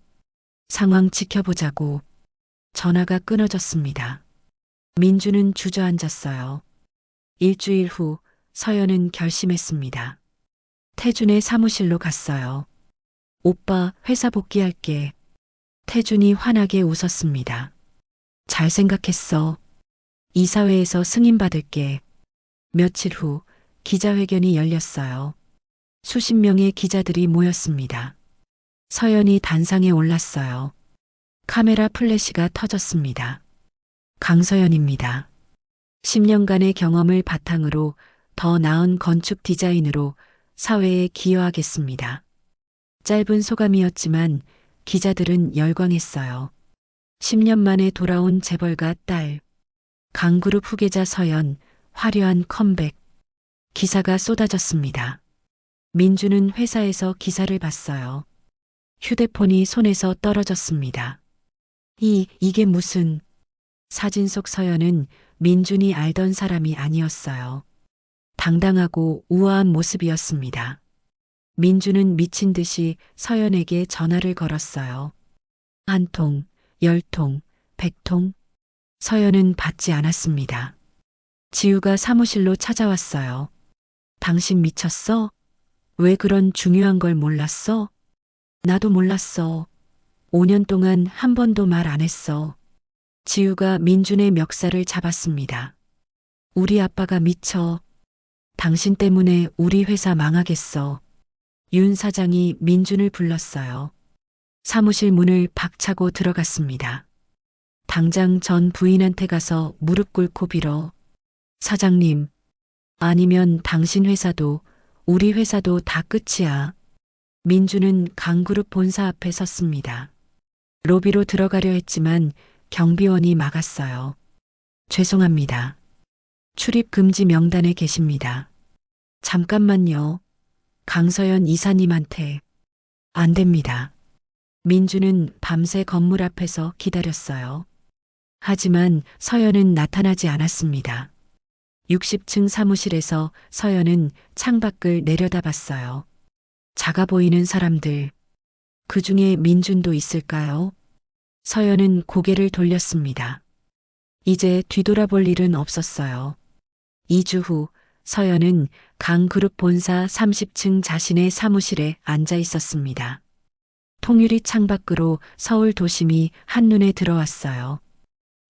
상황 지켜보자고. 전화가 끊어졌습니다. 민주는 주저앉았어요. 일주일 후 서연은 결심했습니다. 태준의 사무실로 갔어요. 오빠, 회사 복귀할게. 태준이 환하게 웃었습니다. 잘 생각했어. 이사회에서 승인받을게. 며칠 후 기자회견이 열렸어요. 수십 명의 기자들이 모였습니다. 서연이 단상에 올랐어요. 카메라 플래시가 터졌습니다. 강서연입니다. 10년간의 경험을 바탕으로 더 나은 건축 디자인으로 사회에 기여하겠습니다. 짧은 소감이었지만 기자들은 열광했어요. 10년 만에 돌아온 재벌가 딸, 강그룹 후계자 서연, 화려한 컴백. 기사가 쏟아졌습니다. 민주는 회사에서 기사를 봤어요. 휴대폰이 손에서 떨어졌습니다. 이게 무슨... 사진 속 서연은 민준이 알던 사람이 아니었어요. 당당하고 우아한 모습이었습니다. 민준은 미친 듯이 서연에게 전화를 걸었어요. 한 통, 10통, 100통. 서연은 받지 않았습니다. 지우가 사무실로 찾아왔어요. 당신 미쳤어? 왜 그런 중요한 걸 몰랐어? 나도 몰랐어. 5년 동안 한 번도 말 안 했어. 지우가 민준의 멱살을 잡았습니다. 우리 아빠가 미쳐. 당신 때문에 우리 회사 망하겠어. 윤 사장이 민준을 불렀어요. 사무실 문을 박차고 들어갔습니다. 당장 전 부인한테 가서 무릎 꿇고 빌어. 사장님, 아니면 당신 회사도 우리 회사도 다 끝이야. 민준은 강그룹 본사 앞에 섰습니다. 로비로 들어가려 했지만 경비원이 막았어요. 죄송합니다. 출입 금지 명단에 계십니다. 잠깐만요. 강서연 이사님한테. 안 됩니다. 민주는 밤새 건물 앞에서 기다렸어요. 하지만 서연은 나타나지 않았습니다. 60층 사무실에서 서연은 창밖을 내려다봤어요. 작아 보이는 사람들. 그 중에 민준도 있을까요? 서연은 고개를 돌렸습니다. 이제 뒤돌아볼 일은 없었어요. 2주 후 서연은 강그룹 본사 30층 자신의 사무실에 앉아 있었습니다. 통유리 창밖으로 서울 도심이 한눈에 들어왔어요.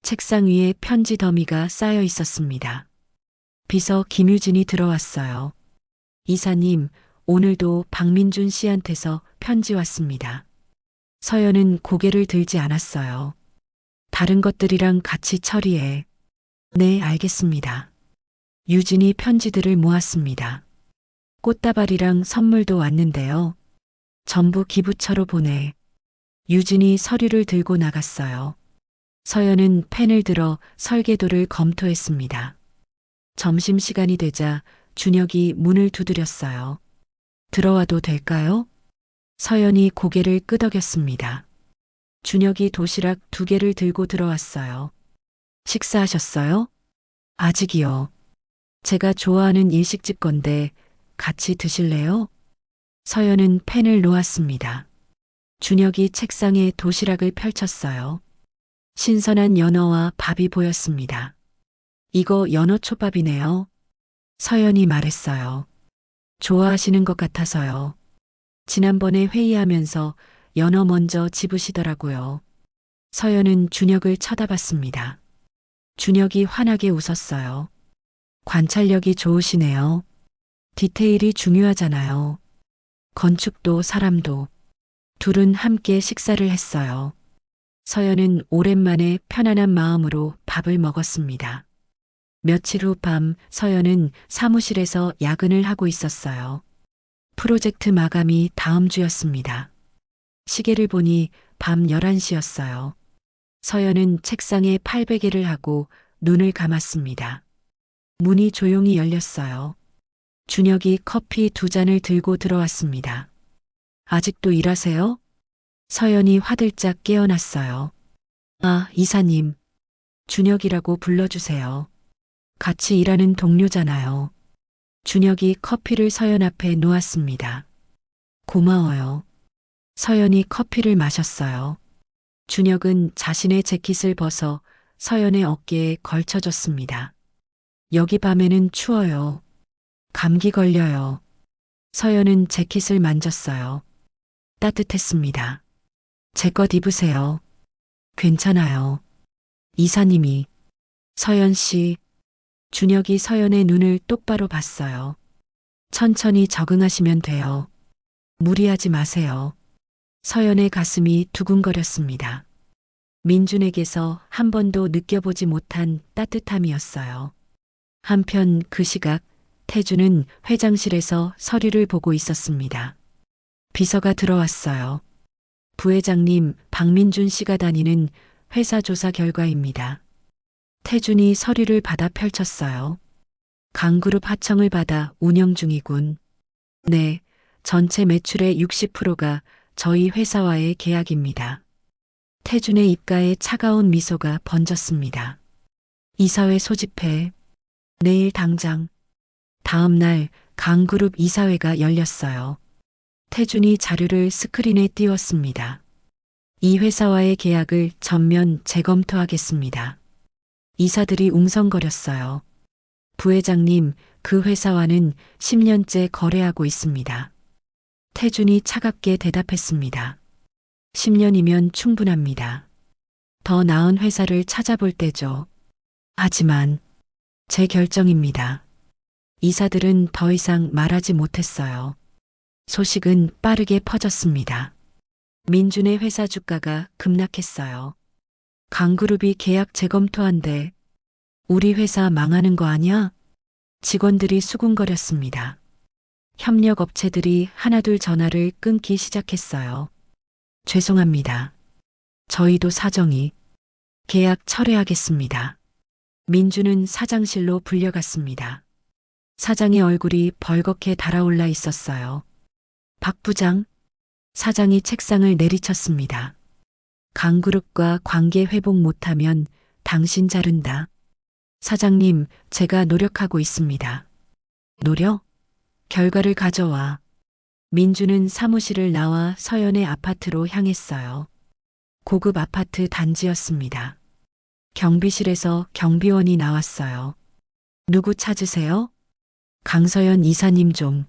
책상 위에 편지 더미가 쌓여 있었습니다. 비서 김유진이 들어왔어요. 이사님, 오늘도 박민준 씨한테서 편지 왔습니다. 서연은 고개를 들지 않았어요. 다른 것들이랑 같이 처리해. 네, 알겠습니다. 유진이 편지들을 모았습니다. 꽃다발이랑 선물도 왔는데요. 전부 기부처로 보내. 유진이 서류를 들고 나갔어요. 서연은 펜을 들어 설계도를 검토했습니다. 점심시간이 되자 준혁이 문을 두드렸어요. 들어와도 될까요? 서연이 고개를 끄덕였습니다. 준혁이 도시락 2개를 들고 들어왔어요. 식사하셨어요? 아직이요. 제가 좋아하는 일식집 건데 같이 드실래요? 서연은 펜을 놓았습니다. 준혁이 책상에 도시락을 펼쳤어요. 신선한 연어와 밥이 보였습니다. 이거 연어초밥이네요. 서연이 말했어요. 좋아하시는 것 같아서요. 지난번에 회의하면서 연어 먼저 집으시더라고요. 서연은 준혁을 쳐다봤습니다. 준혁이 환하게 웃었어요. 관찰력이 좋으시네요. 디테일이 중요하잖아요. 건축도 사람도. 둘은 함께 식사를 했어요. 서연은 오랜만에 편안한 마음으로 밥을 먹었습니다. 며칠 후 밤 서연은 사무실에서 야근을 하고 있었어요. 프로젝트 마감이 다음 주였습니다. 시계를 보니 밤 11시였어요. 서연은 책상에 팔베개를 하고 눈을 감았습니다. 문이 조용히 열렸어요. 준혁이 커피 2잔을 들고 들어왔습니다. 아직도 일하세요? 서연이 화들짝 깨어났어요. 아, 이사님. 준혁이라고 불러주세요. 같이 일하는 동료잖아요. 준혁이 커피를 서연 앞에 놓았습니다. 고마워요. 서연이 커피를 마셨어요. 준혁은 자신의 재킷을 벗어 서연의 어깨에 걸쳐줬습니다. 여기 밤에는 추워요. 감기 걸려요. 서연은 재킷을 만졌어요. 따뜻했습니다. 제 것 입으세요. 괜찮아요. 이사님이. 서연 씨. 준혁이 서연의 눈을 똑바로 봤어요. 천천히 적응하시면 돼요. 무리하지 마세요. 서연의 가슴이 두근거렸습니다. 민준에게서 한 번도 느껴보지 못한 따뜻함이었어요. 한편 그 시각 태주는 회장실에서 서류를 보고 있었습니다. 비서가 들어왔어요. 부회장님, 박민준 씨가 다니는 회사 조사 결과입니다. 태준이 서류를 받아 펼쳤어요. 강그룹 하청을 받아 운영 중이군. 네, 전체 매출의 60%가 저희 회사와의 계약입니다. 태준의 입가에 차가운 미소가 번졌습니다. 이사회 소집해. 내일 당장. 다음 날 강그룹 이사회가 열렸어요. 태준이 자료를 스크린에 띄웠습니다. 이 회사와의 계약을 전면 재검토하겠습니다. 이사들이 웅성거렸어요. 부회장님, 그 회사와는 10년째 거래하고 있습니다. 태준이 차갑게 대답했습니다. 10년이면 충분합니다. 더 나은 회사를 찾아볼 때죠. 하지만 제 결정입니다. 이사들은 더 이상 말하지 못했어요. 소식은 빠르게 퍼졌습니다. 민준의 회사 주가가 급락했어요. 강그룹이 계약 재검토한대. 우리 회사 망하는 거 아니야? 직원들이 수군거렸습니다. 협력 업체들이 하나둘 전화를 끊기 시작했어요. 죄송합니다. 저희도 사정이 계약 철회하겠습니다. 민주는 사장실로 불려갔습니다. 사장의 얼굴이 벌겋게 달아올라 있었어요. 박 부장, 사장이 책상을 내리쳤습니다. 강그룹과 관계 회복 못하면 당신 자른다. 사장님, 제가 노력하고 있습니다. 노력? 결과를 가져와. 민주는 사무실을 나와 서연의 아파트로 향했어요. 고급 아파트 단지였습니다. 경비실에서 경비원이 나왔어요. 누구 찾으세요? 강서연 이사님 좀.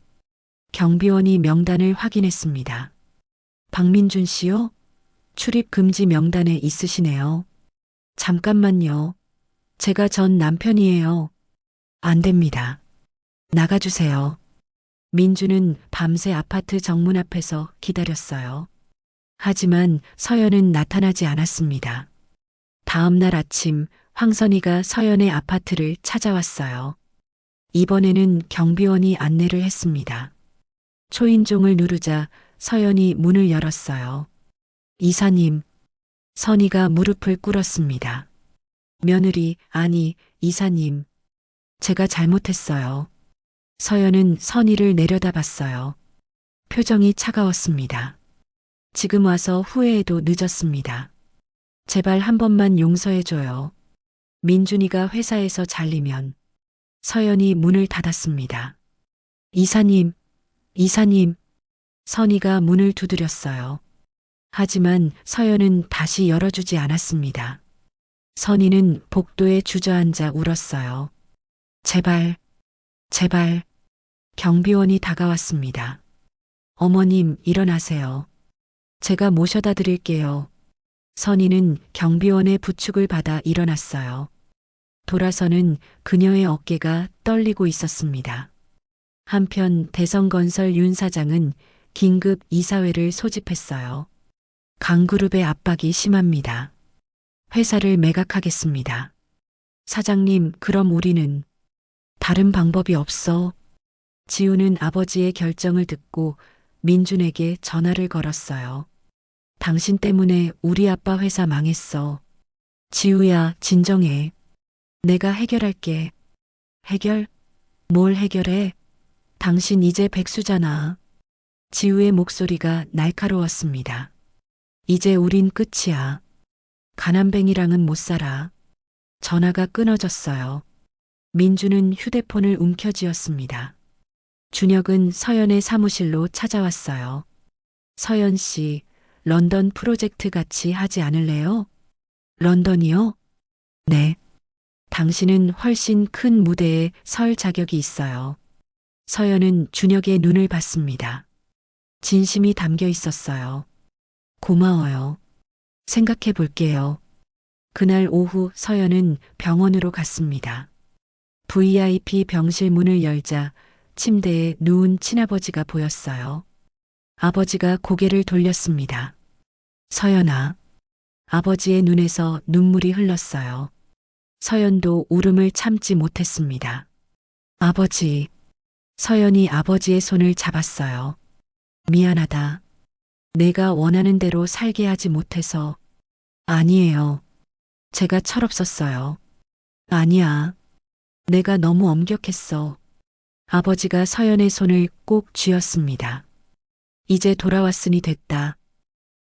경비원이 명단을 확인했습니다. 박민준 씨요? 출입 금지 명단에 있으시네요. 잠깐만요. 제가 전 남편이에요. 안 됩니다. 나가주세요. 민주는 밤새 아파트 정문 앞에서 기다렸어요. 하지만 서연은 나타나지 않았습니다. 다음 날 아침 황선이가 서연의 아파트를 찾아왔어요. 이번에는 경비원이 안내를 했습니다. 초인종을 누르자 서연이 문을 열었어요. 이사님, 선이가 무릎을 꿇었습니다. 며느리, 아니, 이사님. 제가 잘못했어요. 서연은 선이를 내려다봤어요. 표정이 차가웠습니다. 지금 와서 후회해도 늦었습니다. 제발 한 번만 용서해줘요. 민준이가 회사에서 잘리면. 서연이 문을 닫았습니다. 이사님, 이사님. 선이가 문을 두드렸어요. 하지만 서연은 다시 열어주지 않았습니다. 선이는 복도에 주저앉아 울었어요. 제발, 제발. 경비원이 다가왔습니다. 어머님, 일어나세요. 제가 모셔다 드릴게요. 선이는 경비원의 부축을 받아 일어났어요. 돌아서는 그녀의 어깨가 떨리고 있었습니다. 한편 대성건설 윤 사장은 긴급 이사회를 소집했어요. 강그룹의 압박이 심합니다. 회사를 매각하겠습니다. 사장님, 그럼 우리는 다른 방법이 없어. 지우는 아버지의 결정을 듣고 민준에게 전화를 걸었어요. 당신 때문에 우리 아빠 회사 망했어. 지우야, 진정해. 내가 해결할게. 해결? 뭘 해결해? 당신 이제 백수잖아. 지우의 목소리가 날카로웠습니다. 이제 우린 끝이야. 가난뱅이랑은 못 살아. 전화가 끊어졌어요. 민주는 휴대폰을 움켜쥐었습니다. 준혁은 서연의 사무실로 찾아왔어요. 서연 씨, 런던 프로젝트 같이 하지 않을래요? 런던이요? 네. 당신은 훨씬 큰 무대에 설 자격이 있어요. 서연은 준혁의 눈을 봤습니다. 진심이 담겨 있었어요. 고마워요. 생각해 볼게요. 그날 오후 서연은 병원으로 갔습니다. VIP 병실 문을 열자 침대에 누운 친아버지가 보였어요. 아버지가 고개를 돌렸습니다. 서연아. 아버지의 눈에서 눈물이 흘렀어요. 서연도 울음을 참지 못했습니다. 아버지. 서연이 아버지의 손을 잡았어요. 미안하다. 내가 원하는 대로 살게 하지 못해서. 아니에요. 제가 철없었어요. 아니야. 내가 너무 엄격했어. 아버지가 서연의 손을 꼭 쥐었습니다. 이제 돌아왔으니 됐다.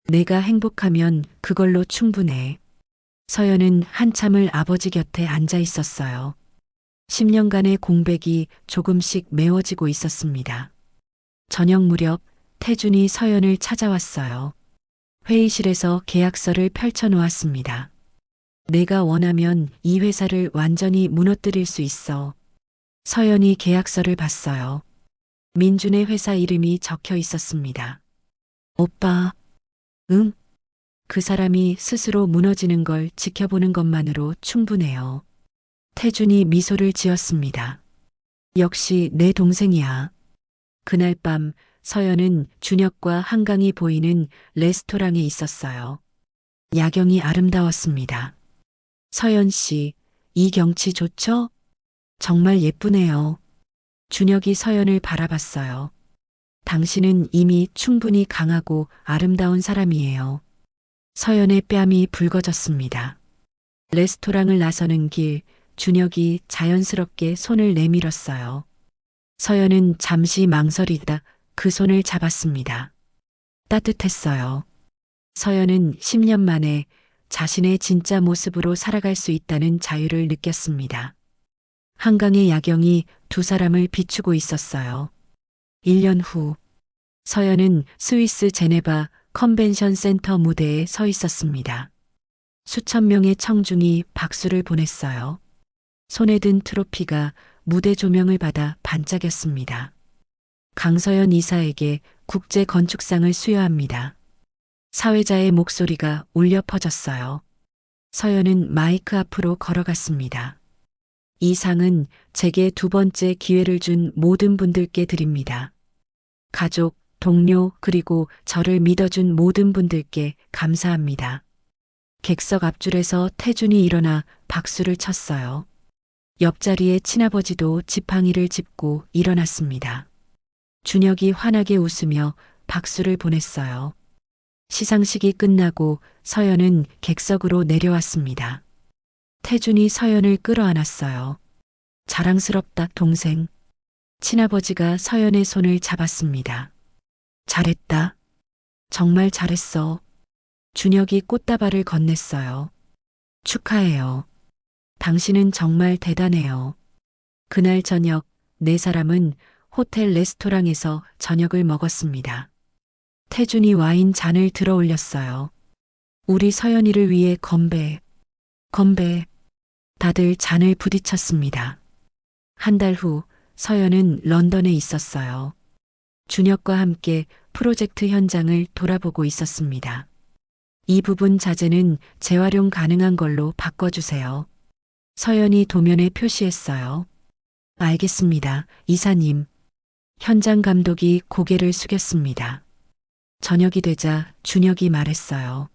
내가 행복하면 그걸로 충분해. 서연은 한참을 아버지 곁에 앉아 있었어요. 10년간의 공백이 조금씩 메워지고 있었습니다. 저녁 무렵 태준이 서연을 찾아왔어요. 회의실에서 계약서를 펼쳐놓았습니다. 내가 원하면 이 회사를 완전히 무너뜨릴 수 있어. 서연이 계약서를 봤어요. 민준의 회사 이름이 적혀 있었습니다. 오빠, 응? 그 사람이 스스로 무너지는 걸 지켜보는 것만으로 충분해요. 태준이 미소를 지었습니다. 역시 내 동생이야. 그날 밤 서연은 준혁과 한강이 보이는 레스토랑에 있었어요. 야경이 아름다웠습니다. 서연 씨, 이 경치 좋죠? 정말 예쁘네요. 준혁이 서연을 바라봤어요. 당신은 이미 충분히 강하고 아름다운 사람이에요. 서연의 뺨이 붉어졌습니다. 레스토랑을 나서는 길, 준혁이 자연스럽게 손을 내밀었어요. 서연은 잠시 망설이다 그 손을 잡았습니다. 따뜻했어요. 서연은 10년 만에 자신의 진짜 모습으로 살아갈 수 있다는 자유를 느꼈습니다. 한강의 야경이 두 사람을 비추고 있었어요. 1년 후, 서연은 스위스 제네바 컨벤션 센터 무대에 서 있었습니다. 수천 명의 청중이 박수를 보냈어요. 손에 든 트로피가 무대 조명을 받아 반짝였습니다. 강서연 이사에게 국제 건축상을 수여합니다. 사회자의 목소리가 울려 퍼졌어요. 서연은 마이크 앞으로 걸어갔습니다. 이 상은 제게 두 번째 기회를 준 모든 분들께 드립니다. 가족, 동료, 그리고 저를 믿어준 모든 분들께 감사합니다. 객석 앞줄에서 태준이 일어나 박수를 쳤어요. 옆자리에 친아버지도 지팡이를 짚고 일어났습니다. 준혁이 환하게 웃으며 박수를 보냈어요. 시상식이 끝나고 서연은 객석으로 내려왔습니다. 태준이 서연을 끌어안았어요. 자랑스럽다, 동생. 친아버지가 서연의 손을 잡았습니다. 잘했다. 정말 잘했어. 준혁이 꽃다발을 건넸어요. 축하해요. 당신은 정말 대단해요. 그날 저녁 네 사람은 호텔 레스토랑에서 저녁을 먹었습니다. 태준이 와인 잔을 들어 올렸어요. 우리 서연이를 위해 건배, 건배. 다들 잔을 부딪혔습니다. 한 달 후 서연은 런던에 있었어요. 준혁과 함께 프로젝트 현장을 돌아보고 있었습니다. 이 부분 자재는 재활용 가능한 걸로 바꿔주세요. 서연이 도면에 표시했어요. 알겠습니다, 이사님. 현장 감독이 고개를 숙였습니다. 저녁이 되자 준혁이 말했어요.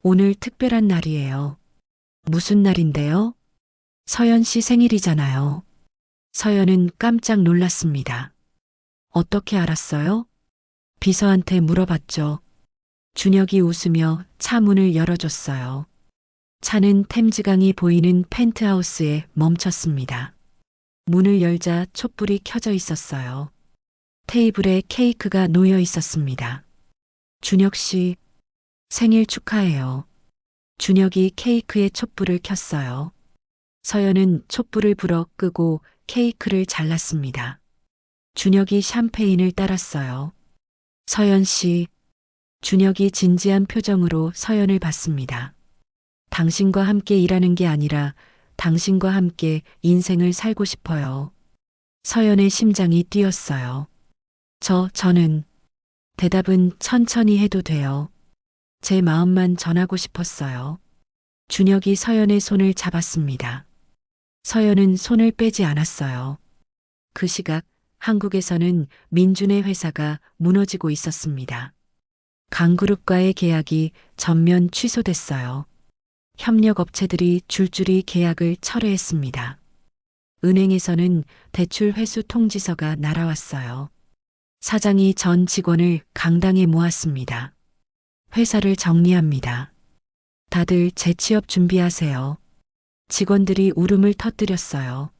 오늘 특별한 날이에요. 무슨 날인데요? 서연 씨 생일이잖아요. 서연은 깜짝 놀랐습니다. 어떻게 알았어요? 비서한테 물어봤죠. 준혁이 웃으며 차 문을 열어줬어요. 차는 템즈강이 보이는 펜트하우스에 멈췄습니다. 문을 열자 촛불이 켜져 있었어요. 테이블에 케이크가 놓여 있었습니다. 준혁 씨, 생일 축하해요. 준혁이 케이크에 촛불을 켰어요. 서연은 촛불을 불어 끄고 케이크를 잘랐습니다. 준혁이 샴페인을 따랐어요. 서연 씨, 준혁이 진지한 표정으로 서연을 봤습니다. 당신과 함께 일하는 게 아니라 당신과 함께 인생을 살고 싶어요. 서연의 심장이 뛰었어요. 저는 대답은 천천히 해도 돼요. 제 마음만 전하고 싶었어요. 준혁이 서연의 손을 잡았습니다. 서연은 손을 빼지 않았어요. 그 시각 한국에서는 민준의 회사가 무너지고 있었습니다. 강그룹과의 계약이 전면 취소됐어요. 협력업체들이 줄줄이 계약을 철회했습니다. 은행에서는 대출 회수 통지서가 날아왔어요. 사장이 전 직원을 강당에 모았습니다. 회사를 정리합니다. 다들 재취업 준비하세요. 직원들이 울음을 터뜨렸어요.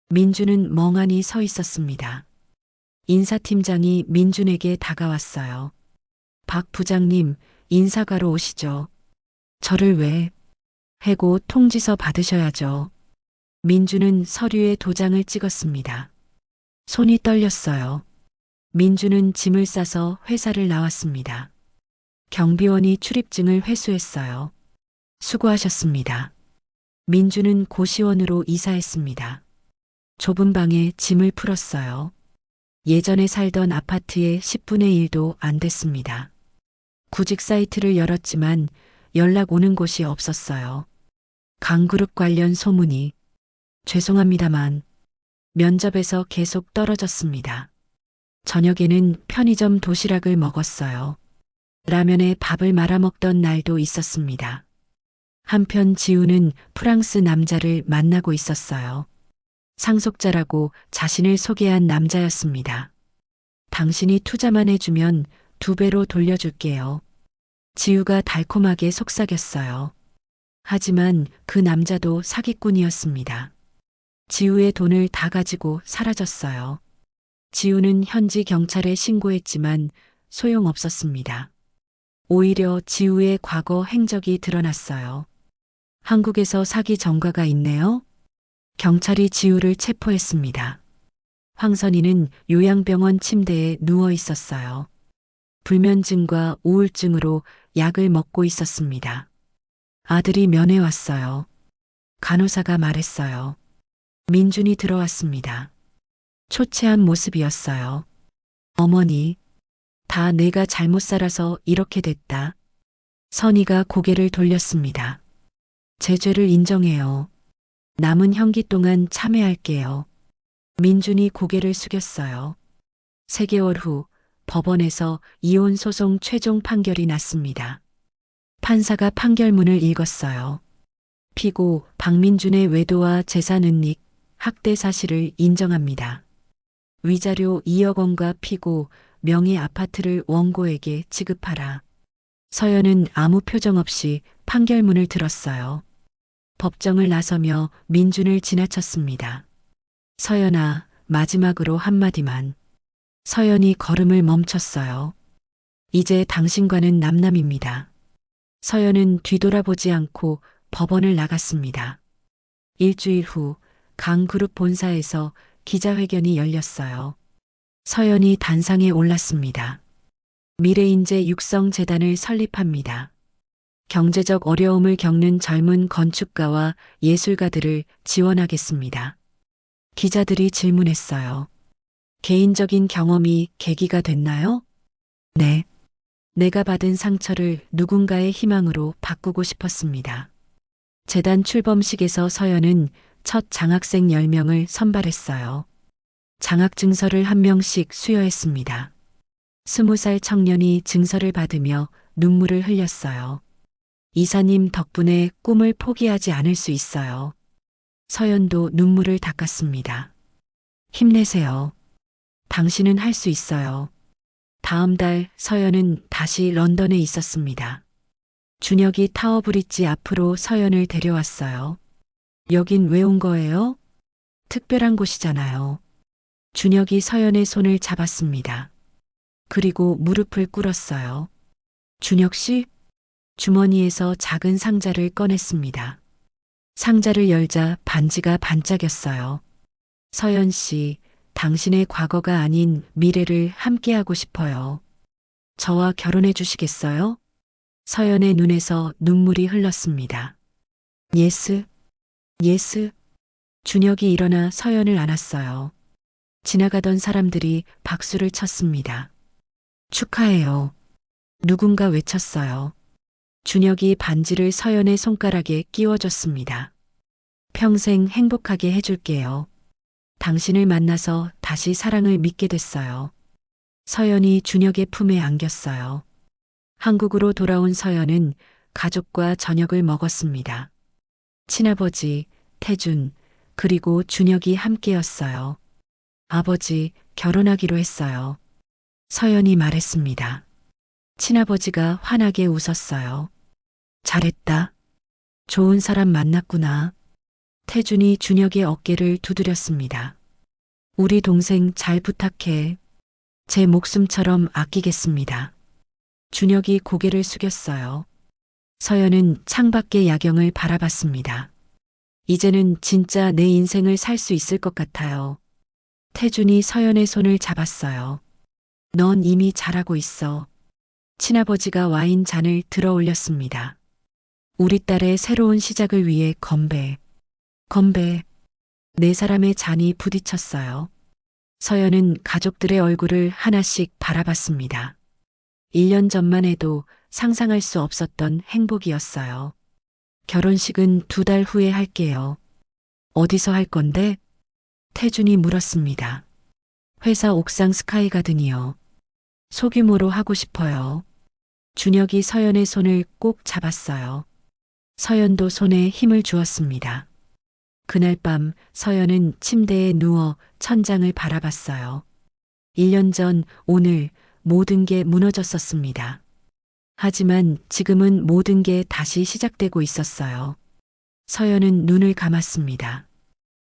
민준은 멍하니 서 있었습니다. 인사팀장이 민준에게 다가왔어요. 박 부장님, 인사가러 오시죠. 저를 왜? 해고 통지서 받으셔야죠. 민준은 서류에 도장을 찍었습니다. 손이 떨렸어요. 민준은 짐을 싸서 회사를 나왔습니다. 경비원이 출입증을 회수했어요. 수고하셨습니다. 민준은 고시원으로 이사했습니다. 좁은 방에 짐을 풀었어요. 예전에 살던 아파트의 10분의 1도 안 됐습니다. 구직 사이트를 열었지만 연락 오는 곳이 없었어요. 강그룹 관련 소문이 죄송합니다만 면접에서 계속 떨어졌습니다. 저녁에는 편의점 도시락을 먹었어요. 라면에 밥을 말아 먹던 날도 있었습니다. 한편 지우는 프랑스 남자를 만나고 있었어요. 상속자라고 자신을 소개한 남자였습니다. 당신이 투자만 해주면 2배로 돌려줄게요. 지우가 달콤하게 속삭였어요. 하지만 그 남자도 사기꾼이었습니다. 지우의 돈을 다 가지고 사라졌어요. 지우는 현지 경찰에 신고했지만 소용없었습니다. 오히려 지우의 과거 행적이 드러났어요. 한국에서 사기 전과가 있네요. 경찰이 지우를 체포했습니다. 황선이는 요양병원 침대에 누워 있었어요. 불면증과 우울증으로 약을 먹고 있었습니다. 아들이 면회 왔어요. 간호사가 말했어요. 민준이 들어왔습니다. 초췌한 모습이었어요. 어머니, 다 내가 잘못 살아서 이렇게 됐다. 선이가 고개를 돌렸습니다. 제 죄를 인정해요. 남은 형기 동안 참회할게요. 민준이 고개를 숙였어요. 3개월 후 법원에서 이혼 소송 최종 판결이 났습니다. 판사가 판결문을 읽었어요. 피고 박민준의 외도와 재산 은닉, 학대 사실을 인정합니다. 위자료 2억 원과 피고 명의 아파트를 원고에게 지급하라. 서연은 아무 표정 없이 판결문을 들었어요. 법정을 나서며 민준을 지나쳤습니다. 서연아, 마지막으로 한마디만. 서연이 걸음을 멈췄어요. 이제 당신과는 남남입니다. 서연은 뒤돌아보지 않고 법원을 나갔습니다. 일주일 후 강그룹 본사에서 기자회견이 열렸어요. 서연이 단상에 올랐습니다. 미래인재 육성재단을 설립합니다. 경제적 어려움을 겪는 젊은 건축가와 예술가들을 지원하겠습니다. 기자들이 질문했어요. 개인적인 경험이 계기가 됐나요? 네. 내가 받은 상처를 누군가의 희망으로 바꾸고 싶었습니다. 재단 출범식에서 서연은 첫 장학생 10명을 선발했어요. 장학증서를 1명씩 수여했습니다. 20살 청년이 증서를 받으며 눈물을 흘렸어요. 이사님 덕분에 꿈을 포기하지 않을 수 있어요. 서연도 눈물을 닦았습니다. 힘내세요. 당신은 할 수 있어요. 다음 달 서연은 다시 런던에 있었습니다. 준혁이 타워브릿지 앞으로 서연을 데려왔어요. 여긴 왜 온 거예요? 특별한 곳이잖아요. 준혁이 서연의 손을 잡았습니다. 그리고 무릎을 꿇었어요. 준혁 씨? 주머니에서 작은 상자를 꺼냈습니다. 상자를 열자 반지가 반짝였어요. 서연 씨, 당신의 과거가 아닌 미래를 함께하고 싶어요. 저와 결혼해 주시겠어요? 서연의 눈에서 눈물이 흘렀습니다. 예스, 예스. 준혁이 일어나 서연을 안았어요. 지나가던 사람들이 박수를 쳤습니다. 축하해요. 누군가 외쳤어요. 준혁이 반지를 서연의 손가락에 끼워줬습니다. 평생 행복하게 해줄게요. 당신을 만나서 다시 사랑을 믿게 됐어요. 서연이 준혁의 품에 안겼어요. 한국으로 돌아온 서연은 가족과 저녁을 먹었습니다. 친아버지, 태준, 그리고 준혁이 함께였어요. 아버지, 결혼하기로 했어요. 서연이 말했습니다. 친아버지가 환하게 웃었어요. 잘했다. 좋은 사람 만났구나. 태준이 준혁의 어깨를 두드렸습니다. 우리 동생 잘 부탁해. 제 목숨처럼 아끼겠습니다. 준혁이 고개를 숙였어요. 서연은 창밖의 야경을 바라봤습니다. 이제는 진짜 내 인생을 살 수 있을 것 같아요. 태준이 서연의 손을 잡았어요. 넌 이미 잘하고 있어. 친아버지가 와인 잔을 들어 올렸습니다. 우리 딸의 새로운 시작을 위해 건배. 건배. 네 사람의 잔이 부딪혔어요. 서연은 가족들의 얼굴을 하나씩 바라봤습니다. 1년 전만 해도 상상할 수 없었던 행복이었어요. 결혼식은 2달 후에 할게요. 어디서 할 건데? 태준이 물었습니다. 회사 옥상 스카이가든이요. 소규모로 하고 싶어요. 준혁이 서연의 손을 꼭 잡았어요. 서연도 손에 힘을 주었습니다. 그날 밤 서연은 침대에 누워 천장을 바라봤어요. 1년 전 오늘 모든 게 무너졌었습니다. 하지만 지금은 모든 게 다시 시작되고 있었어요. 서연은 눈을 감았습니다.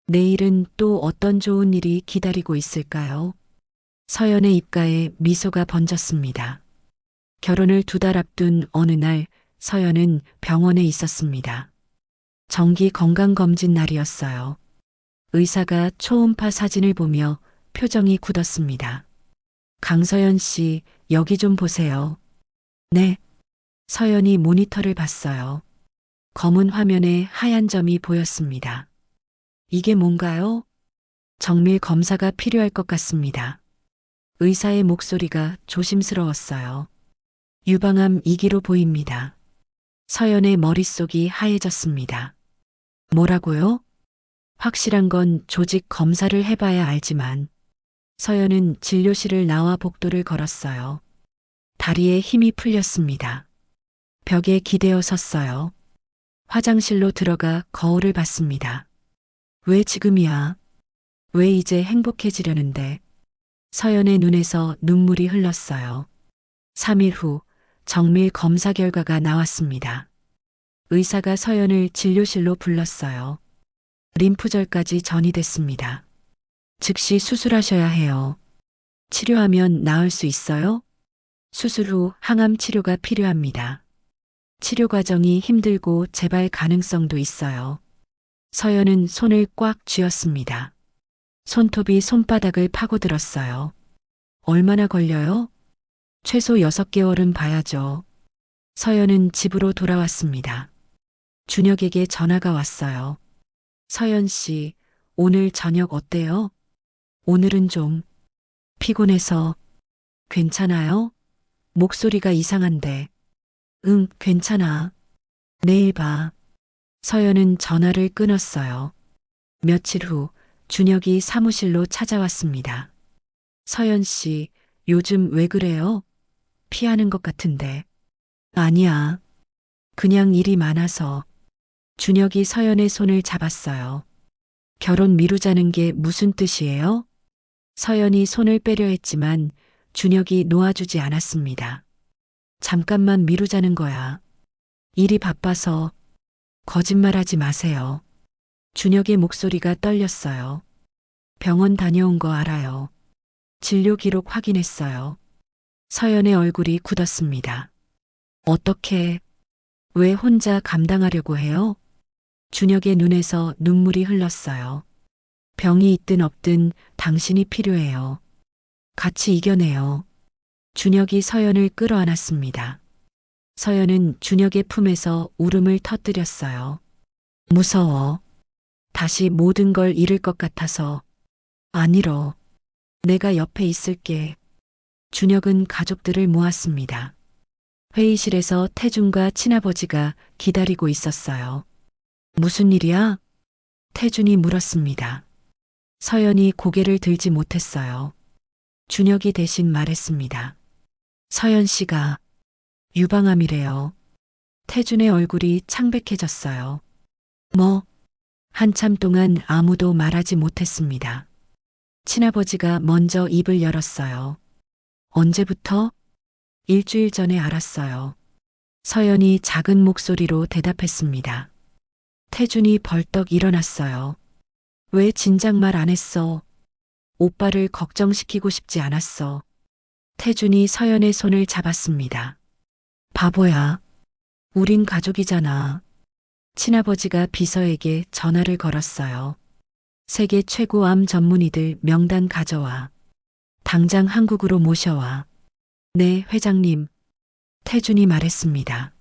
내일은 또 어떤 좋은 일이 기다리고 있을까요? 서연의 입가에 미소가 번졌습니다. 결혼을 2달 앞둔 어느 날 서연은 병원에 있었습니다. 정기 건강검진 날이었어요. 의사가 초음파 사진을 보며 표정이 굳었습니다. 강서연 씨, 여기 좀 보세요. 네. 서연이 모니터를 봤어요. 검은 화면에 하얀 점이 보였습니다. 이게 뭔가요? 정밀 검사가 필요할 것 같습니다. 의사의 목소리가 조심스러웠어요. 유방암 2기로 보입니다. 서연의 머릿속이 하얘졌습니다. 뭐라고요? 확실한 건 조직 검사를 해봐야 알지만 서연은 진료실을 나와 복도를 걸었어요. 다리에 힘이 풀렸습니다. 벽에 기대어 섰어요. 화장실로 들어가 거울을 봤습니다. 왜 지금이야? 왜 이제 행복해지려는데? 서연의 눈에서 눈물이 흘렀어요. 3일 후 정밀 검사 결과가 나왔습니다. 의사가 서연을 진료실로 불렀어요. 림프절까지 전이됐습니다. 즉시 수술하셔야 해요. 치료하면 나을 수 있어요? 수술 후 항암 치료가 필요합니다. 치료 과정이 힘들고 재발 가능성도 있어요. 서연은 손을 꽉 쥐었습니다. 손톱이 손바닥을 파고들었어요. 얼마나 걸려요? 최소 6개월은 봐야죠. 서연은 집으로 돌아왔습니다. 준혁에게 전화가 왔어요. 서연 씨, 오늘 저녁 어때요? 오늘은 좀 피곤해서. 괜찮아요? 목소리가 이상한데. 응, 괜찮아. 내일 봐. 서연은 전화를 끊었어요. 며칠 후 준혁이 사무실로 찾아왔습니다. 서연 씨, 요즘 왜 그래요? 피하는 것 같은데. 아니야. 그냥 일이 많아서. 준혁이 서연의 손을 잡았어요. 결혼 미루자는 게 무슨 뜻이에요? 서연이 손을 빼려 했지만 준혁이 놓아주지 않았습니다. 잠깐만 미루자는 거야. 일이 바빠서. 거짓말하지 마세요. 준혁의 목소리가 떨렸어요. 병원 다녀온 거 알아요. 진료 기록 확인했어요. 서연의 얼굴이 굳었습니다. 어떻게, 왜 혼자 감당하려고 해요? 준혁의 눈에서 눈물이 흘렀어요. 병이 있든 없든 당신이 필요해요. 같이 이겨내요. 준혁이 서연을 끌어안았습니다. 서연은 준혁의 품에서 울음을 터뜨렸어요. 무서워. 다시 모든 걸 잃을 것 같아서. 아니러. 내가 옆에 있을게. 준혁은 가족들을 모았습니다. 회의실에서 태준과 친아버지가 기다리고 있었어요. 무슨 일이야? 태준이 물었습니다. 서연이 고개를 들지 못했어요. 준혁이 대신 말했습니다. 서연 씨가 유방암이래요. 태준의 얼굴이 창백해졌어요. 뭐? 한참 동안 아무도 말하지 못했습니다. 친아버지가 먼저 입을 열었어요. 언제부터? 일주일 전에 알았어요. 서연이 작은 목소리로 대답했습니다. 태준이 벌떡 일어났어요. 왜 진작 말 안 했어? 오빠를 걱정시키고 싶지 않았어. 태준이 서연의 손을 잡았습니다. 바보야. 우린 가족이잖아. 친아버지가 비서에게 전화를 걸었어요. 세계 최고 암 전문의들 명단 가져와. 당장 한국으로 모셔와. 네, 회장님. 태준이 말했습니다.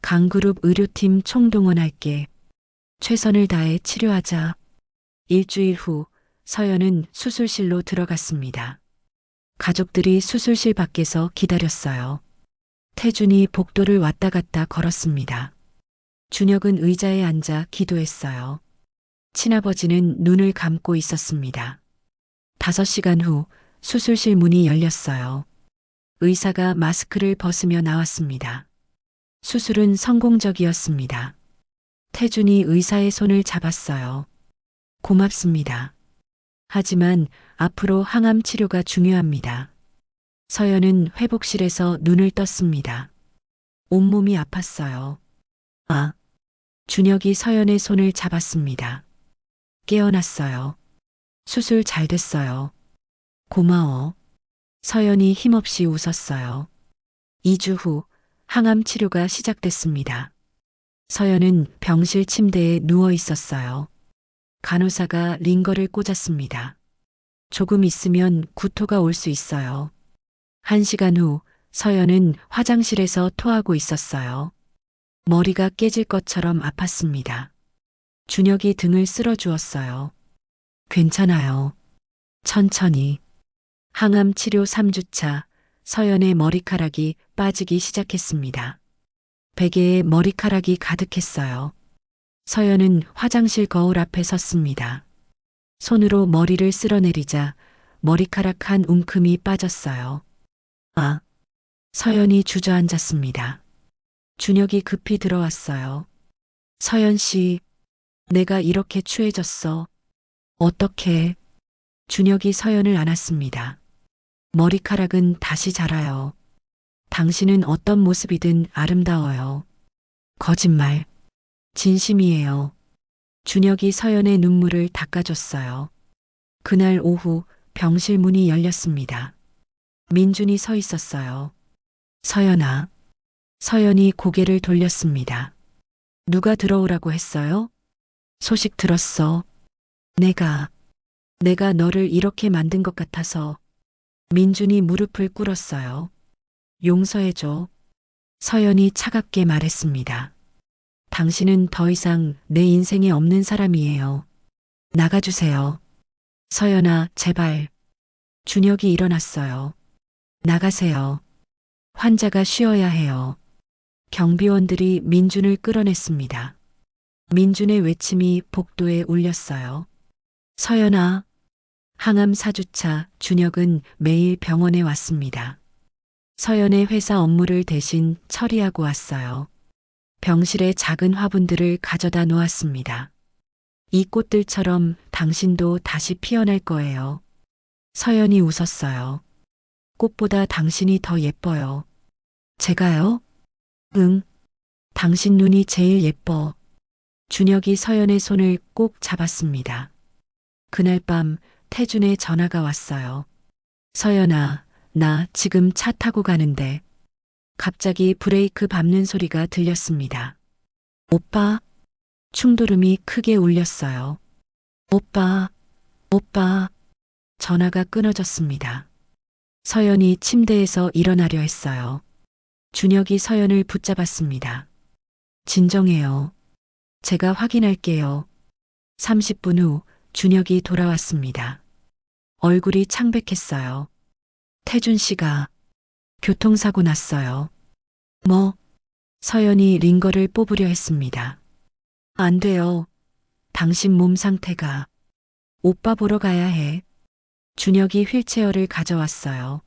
강그룹 의료팀 총동원할게. 최선을 다해 치료하자. 일주일 후 서연은 수술실로 들어갔습니다. 가족들이 수술실 밖에서 기다렸어요. 태준이 복도를 왔다 갔다 걸었습니다. 준혁은 의자에 앉아 기도했어요. 친아버지는 눈을 감고 있었습니다. 5시간 후 수술실 문이 열렸어요. 의사가 마스크를 벗으며 나왔습니다. 수술은 성공적이었습니다. 태준이 의사의 손을 잡았어요. 고맙습니다. 하지만 앞으로 항암 치료가 중요합니다. 서연은 회복실에서 눈을 떴습니다. 온몸이 아팠어요. 아, 준혁이 서연의 손을 잡았습니다. 깨어났어요. 수술 잘 됐어요. 고마워. 서연이 힘없이 웃었어요. 2주 후 항암 치료가 시작됐습니다. 서연은 병실 침대에 누워 있었어요. 간호사가 링거를 꽂았습니다. 조금 있으면 구토가 올 수 있어요. 1시간 후 서연은 화장실에서 토하고 있었어요. 머리가 깨질 것처럼 아팠습니다. 준혁이 등을 쓸어주었어요. 괜찮아요. 천천히. 항암 치료 3주차, 서연의 머리카락이 빠지기 시작했습니다. 베개에 머리카락이 가득했어요. 서연은 화장실 거울 앞에 섰습니다. 손으로 머리를 쓸어내리자 머리카락 한 움큼이 빠졌어요. 아, 서연이 주저앉았습니다. 준혁이 급히 들어왔어요. 서연 씨, 내가 이렇게 추해졌어. 어떻게? 준혁이 서연을 안았습니다. 머리카락은 다시 자라요. 당신은 어떤 모습이든 아름다워요. 거짓말. 진심이에요. 준혁이 서연의 눈물을 닦아줬어요. 그날 오후 병실 문이 열렸습니다. 민준이 서 있었어요. 서연아. 서연이 고개를 돌렸습니다. 누가 들어오라고 했어요? 소식 들었어. 내가 너를 이렇게 만든 것 같아서. 민준이 무릎을 꿇었어요. 용서해줘. 서연이 차갑게 말했습니다. 당신은 더 이상 내 인생에 없는 사람이에요. 나가주세요. 서연아, 제발. 준혁이 일어났어요. 나가세요. 환자가 쉬어야 해요. 경비원들이 민준을 끌어냈습니다. 민준의 외침이 복도에 울렸어요. 서연아. 항암 4주차 준혁은 매일 병원에 왔습니다. 서연의 회사 업무를 대신 처리하고 왔어요. 병실에 작은 화분들을 가져다 놓았습니다. 이 꽃들처럼 당신도 다시 피어날 거예요. 서연이 웃었어요. 꽃보다 당신이 더 예뻐요. 제가요? 응. 당신 눈이 제일 예뻐. 준혁이 서연의 손을 꼭 잡았습니다. 그날 밤 태준의 전화가 왔어요. 서연아, 나 지금 차 타고 가는데. 갑자기 브레이크 밟는 소리가 들렸습니다. 오빠? 충돌음이 크게 울렸어요. 오빠, 오빠. 전화가 끊어졌습니다. 서연이 침대에서 일어나려 했어요. 준혁이 서연을 붙잡았습니다. 진정해요. 제가 확인할게요. 30분 후 준혁이 돌아왔습니다. 얼굴이 창백했어요. 태준 씨가 교통사고 났어요. 뭐? 서연이 링거를 뽑으려 했습니다. 안 돼요. 당신 몸 상태가. 오빠 보러 가야 해. 준혁이 휠체어를 가져왔어요.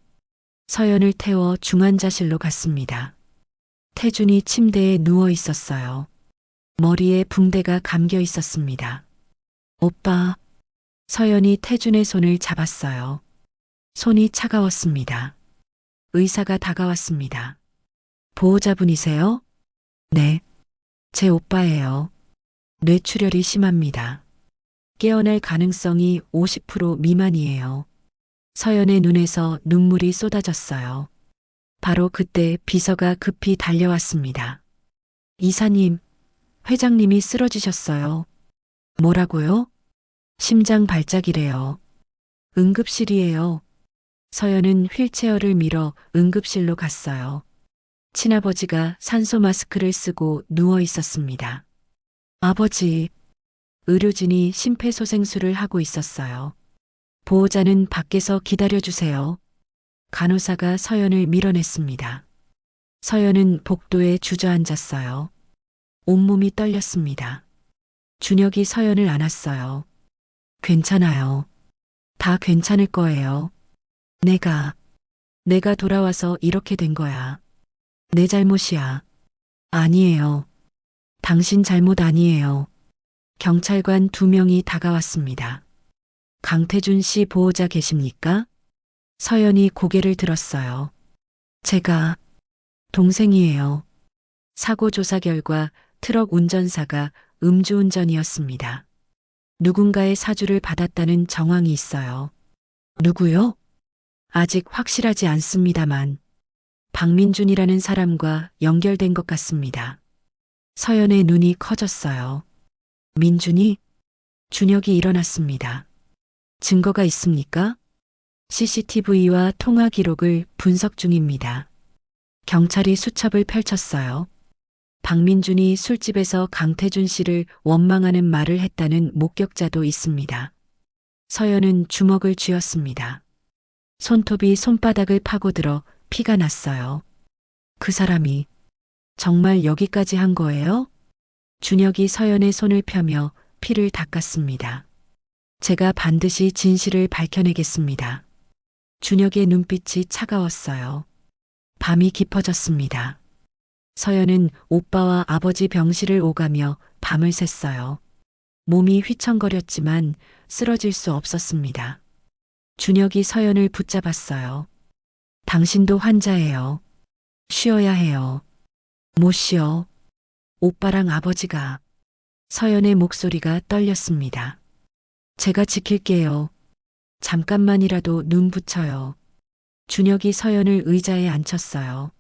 서연을 태워 중환자실로 갔습니다. 태준이 침대에 누워 있었어요. 머리에 붕대가 감겨 있었습니다. 오빠. 서연이 태준의 손을 잡았어요. 손이 차가웠습니다. 의사가 다가왔습니다. 보호자분이세요? 네. 제 오빠예요. 뇌출혈이 심합니다. 깨어날 가능성이 50% 미만이에요. 서연의 눈에서 눈물이 쏟아졌어요. 바로 그때 비서가 급히 달려왔습니다. 이사님, 회장님이 쓰러지셨어요. 뭐라고요? 심장 발작이래요. 응급실이에요. 서연은 휠체어를 밀어 응급실로 갔어요. 친아버지가 산소 마스크를 쓰고 누워 있었습니다. 아버지, 의료진이 심폐소생술을 하고 있었어요. 보호자는 밖에서 기다려주세요. 간호사가 서연을 밀어냈습니다. 서연은 복도에 주저앉았어요. 온몸이 떨렸습니다. 준혁이 서연을 안았어요. 괜찮아요. 다 괜찮을 거예요. 내가 돌아와서 이렇게 된 거야. 내 잘못이야. 아니에요. 당신 잘못 아니에요. 경찰관 2명이 다가왔습니다. 강태준 씨 보호자 계십니까? 서연이 고개를 들었어요. 제가 동생이에요. 사고 조사 결과 트럭 운전사가 음주운전이었습니다. 누군가의 사주를 받았다는 정황이 있어요. 누구요? 아직 확실하지 않습니다만 박민준이라는 사람과 연결된 것 같습니다. 서연의 눈이 커졌어요. 민준이? 준혁이 일어났습니다. 증거가 있습니까? CCTV와 통화 기록을 분석 중입니다. 경찰이 수첩을 펼쳤어요. 박민준이 술집에서 강태준 씨를 원망하는 말을 했다는 목격자도 있습니다. 서연은 주먹을 쥐었습니다. 손톱이 손바닥을 파고들어 피가 났어요. 그 사람이 정말 여기까지 한 거예요? 준혁이 서연의 손을 펴며 피를 닦았습니다. 제가 반드시 진실을 밝혀내겠습니다. 준혁의 눈빛이 차가웠어요. 밤이 깊어졌습니다. 서연은 오빠와 아버지 병실을 오가며 밤을 샜어요. 몸이 휘청거렸지만 쓰러질 수 없었습니다. 준혁이 서연을 붙잡았어요. 당신도 환자예요. 쉬어야 해요. 못 쉬어. 오빠랑 아버지가. 서연의 목소리가 떨렸습니다. 제가 지킬게요. 잠깐만이라도 눈 붙여요. 준혁이 서연을 의자에 앉혔어요.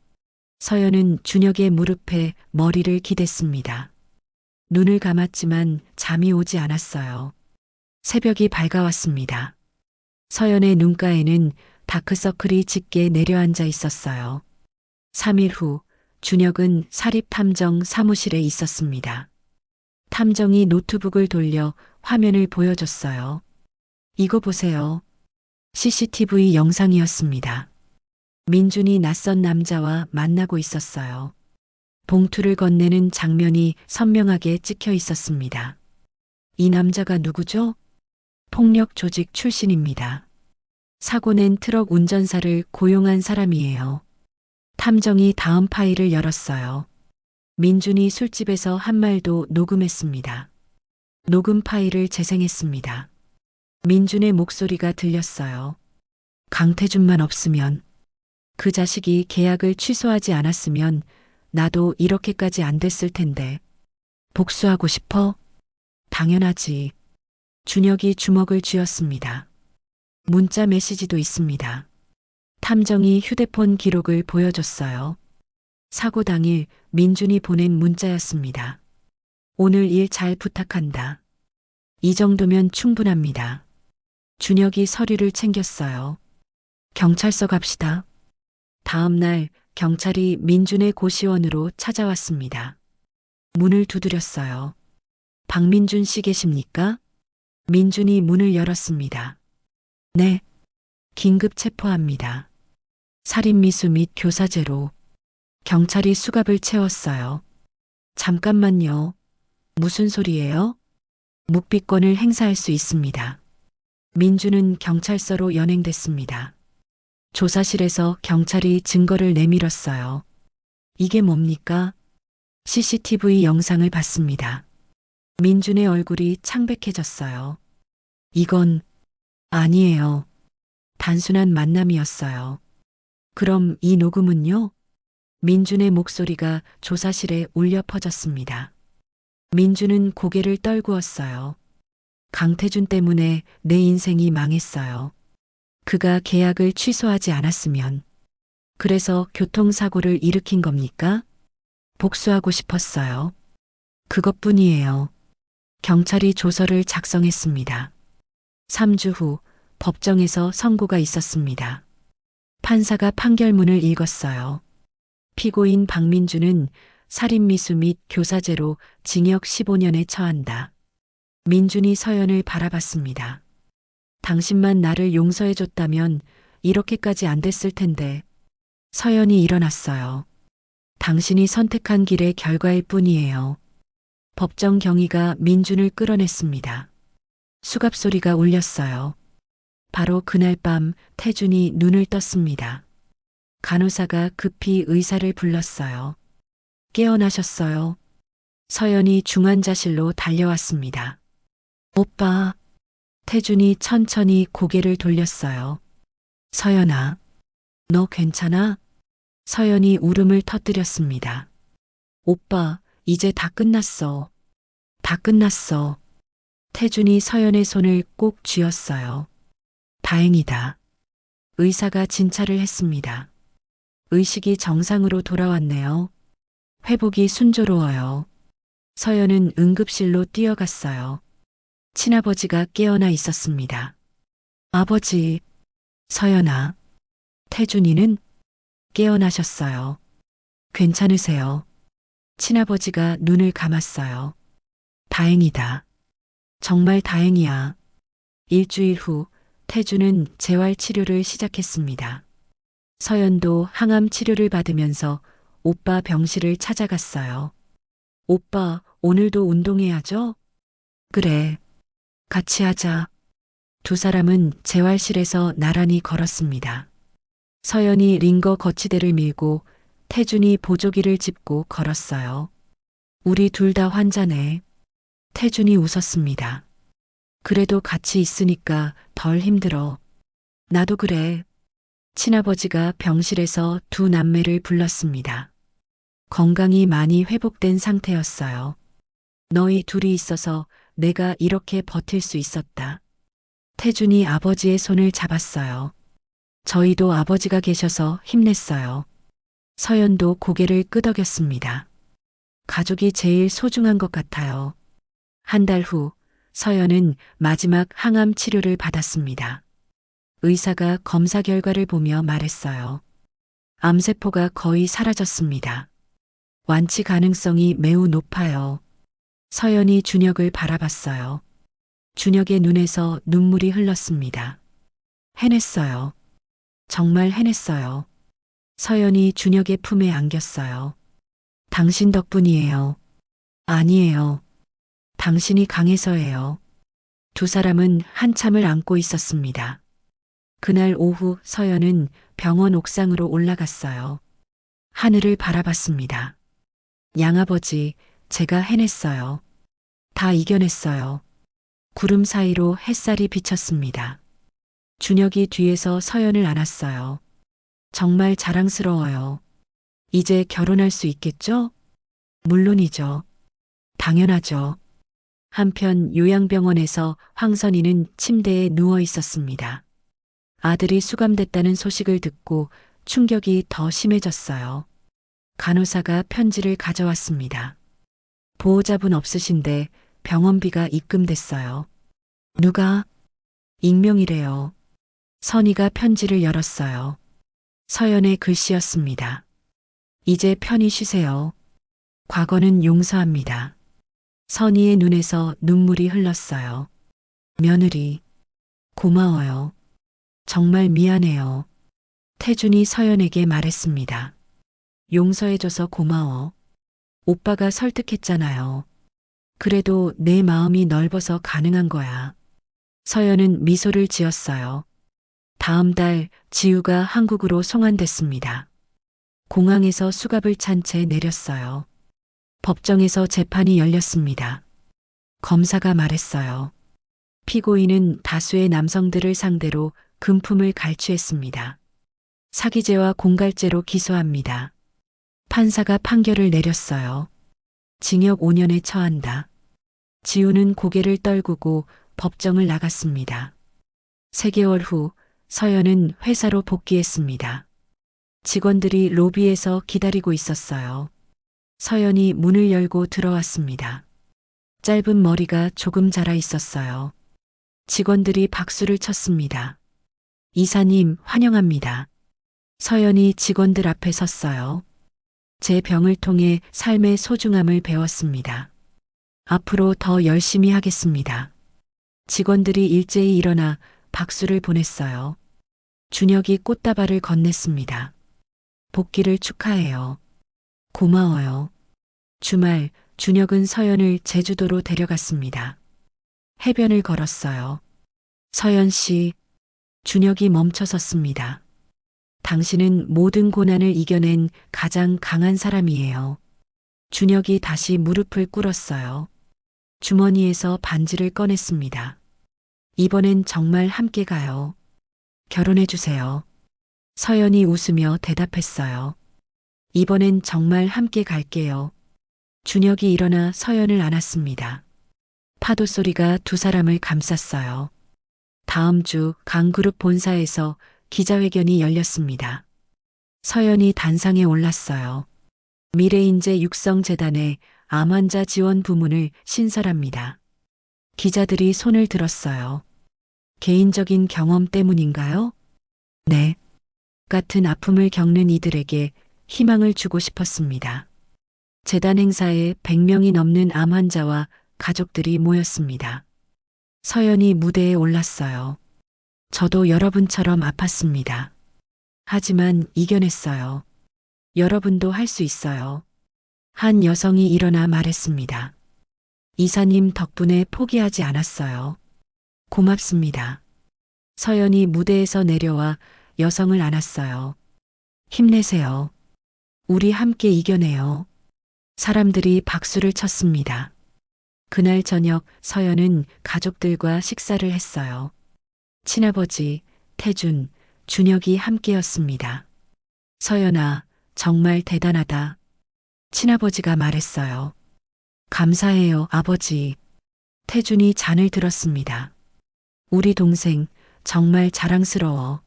서연은 준혁의 무릎에 머리를 기댔습니다. 눈을 감았지만 잠이 오지 않았어요. 새벽이 밝아왔습니다. 서연의 눈가에는 다크서클이 짙게 내려앉아 있었어요. 3일 후 준혁은 사립탐정 사무실에 있었습니다. 탐정이 노트북을 돌려 화면을 보여줬어요. 이거 보세요. CCTV 영상이었습니다. 민준이 낯선 남자와 만나고 있었어요. 봉투를 건네는 장면이 선명하게 찍혀 있었습니다. 이 남자가 누구죠? 폭력 조직 출신입니다. 사고 낸 트럭 운전사를 고용한 사람이에요. 탐정이 다음 파일을 열었어요. 민준이 술집에서 한 말도 녹음했습니다. 녹음 파일을 재생했습니다. 민준의 목소리가 들렸어요. 강태준만 없으면, 그 자식이 계약을 취소하지 않았으면 나도 이렇게까지 안 됐을 텐데. 복수하고 싶어? 당연하지. 준혁이 주먹을 쥐었습니다. 문자 메시지도 있습니다. 탐정이 휴대폰 기록을 보여줬어요. 사고 당일 민준이 보낸 문자였습니다. 오늘 일 잘 부탁한다. 이 정도면 충분합니다. 준혁이 서류를 챙겼어요. 경찰서 갑시다. 다음 날 경찰이 민준의 고시원으로 찾아왔습니다. 문을 두드렸어요. 박민준 씨 계십니까? 민준이 문을 열었습니다. 네. 긴급 체포합니다. 살인미수 및 교사죄로. 경찰이 수갑을 채웠어요. 잠깐만요. 무슨 소리예요? 묵비권을 행사할 수 있습니다. 민준은 경찰서로 연행됐습니다. 조사실에서 경찰이 증거를 내밀었어요. 이게 뭡니까? CCTV 영상을 봤습니다. 민준의 얼굴이 창백해졌어요. 이건 아니에요. 단순한 만남이었어요. 그럼 이 녹음은요? 민준의 목소리가 조사실에 울려 퍼졌습니다. 민준은 고개를 떨구었어요. 강태준 때문에 내 인생이 망했어요. 그가 계약을 취소하지 않았으면. 그래서 교통사고를 일으킨 겁니까? 복수하고 싶었어요. 그것뿐이에요. 경찰이 조서를 작성했습니다. 3주 후 법정에서 선고가 있었습니다. 판사가 판결문을 읽었어요. 피고인 박민준은 살인미수 및 교사죄로 징역 15년에 처한다. 민준이 서연을 바라봤습니다. 당신만 나를 용서해줬다면 이렇게까지 안 됐을 텐데. 서연이 일어났어요. 당신이 선택한 길의 결과일 뿐이에요. 법정 경위가 민준을 끌어냈습니다. 수갑 소리가 울렸어요. 바로 그날 밤 태준이 눈을 떴습니다. 간호사가 급히 의사를 불렀어요. 깨어나셨어요. 서연이 중환자실로 달려왔습니다. 오빠. 태준이 천천히 고개를 돌렸어요. 서연아, 너 괜찮아? 서연이 울음을 터뜨렸습니다. 오빠, 이제 다 끝났어. 다 끝났어. 태준이 서연의 손을 꼭 쥐었어요. 다행이다. 의사가 진찰을 했습니다. 의식이 정상으로 돌아왔네요. 회복이 순조로워요. 서연은 응급실로 뛰어갔어요. 친아버지가 깨어나 있었습니다. 아버지, 서연아, 태준이는 깨어나셨어요. 괜찮으세요? 친아버지가 눈을 감았어요. 다행이다. 정말 다행이야. 일주일 후 태준은 재활 치료를 시작했습니다. 서연도 항암 치료를 받으면서 오빠 병실을 찾아갔어요. 오빠, 오늘도 운동해야죠? 그래. 같이 하자. 두 사람은 재활실에서 나란히 걸었습니다. 서연이 링거 거치대를 밀고 태준이 보조기를 짚고 걸었어요. 우리 둘 다 환자네. 태준이 웃었습니다. 그래도 같이 있으니까 덜 힘들어. 나도 그래. 친아버지가 병실에서 두 남매를 불렀습니다. 건강이 많이 회복된 상태였어요. 너희 둘이 있어서 내가 이렇게 버틸 수 있었다. 태준이 아버지의 손을 잡았어요. 저희도 아버지가 계셔서 힘냈어요. 서연도 고개를 끄덕였습니다. 가족이 제일 소중한 것 같아요. 한 달 후 서연은 마지막 항암 치료를 받았습니다. 의사가 검사 결과를 보며 말했어요. 암세포가 거의 사라졌습니다. 완치 가능성이 매우 높아요. 서연이 준혁을 바라봤어요. 준혁의 눈에서 눈물이 흘렀습니다. 해냈어요. 정말 해냈어요. 서연이 준혁의 품에 안겼어요. 당신 덕분이에요. 아니에요. 당신이 강해서예요. 두 사람은 한참을 안고 있었습니다. 그날 오후 서연은 병원 옥상으로 올라갔어요. 하늘을 바라봤습니다. 양아버지, 제가 해냈어요. 다 이겨냈어요. 구름 사이로 햇살이 비쳤습니다. 준혁이 뒤에서 서연을 안았어요. 정말 자랑스러워요. 이제 결혼할 수 있겠죠? 물론이죠. 당연하죠. 한편 요양병원에서 황선이는 침대에 누워 있었습니다. 아들이 수감됐다는 소식을 듣고 충격이 더 심해졌어요. 간호사가 편지를 가져왔습니다. 보호자분 없으신데 병원비가 입금됐어요. 누가? 익명이래요. 선이가 편지를 열었어요. 서연의 글씨였습니다. 이제 편히 쉬세요. 과거는 용서합니다. 선이의 눈에서 눈물이 흘렀어요. 며느리, 고마워요. 정말 미안해요. 태준이 서연에게 말했습니다. 용서해줘서 고마워. 오빠가 설득했잖아요. 그래도 내 마음이 넓어서 가능한 거야. 서연은 미소를 지었어요. 다음 달 지우가 한국으로 송환됐습니다. 공항에서 수갑을 찬 채 내렸어요. 법정에서 재판이 열렸습니다. 검사가 말했어요. 피고인은 다수의 남성들을 상대로 금품을 갈취했습니다. 사기죄와 공갈죄로 기소합니다. 판사가 판결을 내렸어요. 징역 5년에 처한다. 지우는 고개를 떨구고 법정을 나갔습니다. 3개월 후 서연은 회사로 복귀했습니다. 직원들이 로비에서 기다리고 있었어요. 서연이 문을 열고 들어왔습니다. 짧은 머리가 조금 자라 있었어요. 직원들이 박수를 쳤습니다. 이사님, 환영합니다. 서연이 직원들 앞에 섰어요. 제 병을 통해 삶의 소중함을 배웠습니다. 앞으로 더 열심히 하겠습니다. 직원들이 일제히 일어나 박수를 보냈어요. 준혁이 꽃다발을 건넸습니다. 복귀를 축하해요. 고마워요. 주말 준혁은 서연을 제주도로 데려갔습니다. 해변을 걸었어요. 서연 씨, 준혁이 멈춰섰습니다. 당신은 모든 고난을 이겨낸 가장 강한 사람이에요. 준혁이 다시 무릎을 꿇었어요. 주머니에서 반지를 꺼냈습니다. 이번엔 정말 함께 가요. 결혼해 주세요. 서연이 웃으며 대답했어요. 이번엔 정말 함께 갈게요. 준혁이 일어나 서연을 안았습니다. 파도 소리가 두 사람을 감쌌어요. 다음 주 강그룹 본사에서 기자회견이 열렸습니다. 서연이 단상에 올랐어요. 미래인재 육성재단의 암 환자 지원 부문을 신설합니다. 기자들이 손을 들었어요. 개인적인 경험 때문인가요? 네. 같은 아픔을 겪는 이들에게 희망을 주고 싶었습니다. 재단 행사에 100명이 넘는 암 환자와 가족들이 모였습니다. 서연이 무대에 올랐어요. 저도 여러분처럼 아팠습니다. 하지만 이겨냈어요. 여러분도 할 수 있어요. 한 여성이 일어나 말했습니다. 이사님 덕분에 포기하지 않았어요. 고맙습니다. 서연이 무대에서 내려와 여성을 안았어요. 힘내세요. 우리 함께 이겨내요. 사람들이 박수를 쳤습니다. 그날 저녁 서연은 가족들과 식사를 했어요. 친아버지, 태준, 준혁이 함께였습니다. 서연아, 정말 대단하다. 친아버지가 말했어요. 감사해요, 아버지. 태준이 잔을 들었습니다. 우리 동생, 정말 자랑스러워.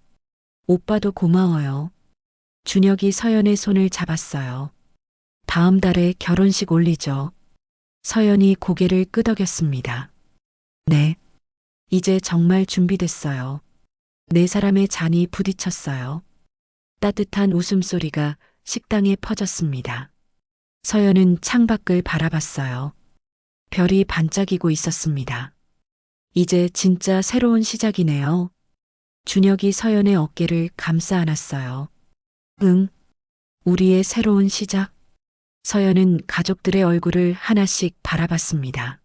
오빠도 고마워요. 준혁이 서연의 손을 잡았어요. 다음 달에 결혼식 올리죠. 서연이 고개를 끄덕였습니다. 네. 이제 정말 준비됐어요. 네 사람의 잔이 부딪혔어요. 따뜻한 웃음소리가 식당에 퍼졌습니다. 서연은 창밖을 바라봤어요. 별이 반짝이고 있었습니다. 이제 진짜 새로운 시작이네요. 준혁이 서연의 어깨를 감싸 안았어요. 응, 우리의 새로운 시작. 서연은 가족들의 얼굴을 하나씩 바라봤습니다.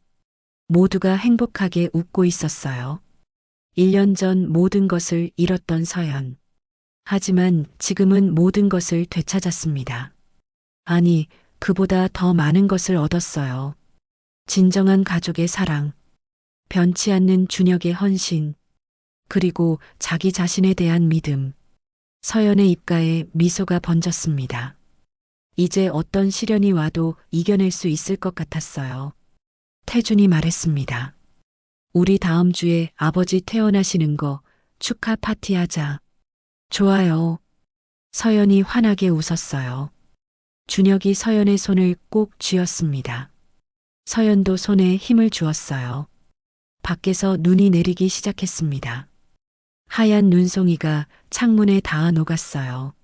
모두가 행복하게 웃고 있었어요. 1년 전 모든 것을 잃었던 서연. 하지만 지금은 모든 것을 되찾았습니다. 아니, 그보다 더 많은 것을 얻었어요. 진정한 가족의 사랑, 변치 않는 준혁의 헌신, 그리고 자기 자신에 대한 믿음. 서연의 입가에 미소가 번졌습니다. 이제 어떤 시련이 와도 이겨낼 수 있을 것 같았어요. 태준이 말했습니다. 우리 다음 주에 아버지 퇴원하시는 거 축하 파티하자. 좋아요. 서연이 환하게 웃었어요. 준혁이 서연의 손을 꼭 쥐었습니다. 서연도 손에 힘을 주었어요. 밖에서 눈이 내리기 시작했습니다. 하얀 눈송이가 창문에 닿아 녹았어요.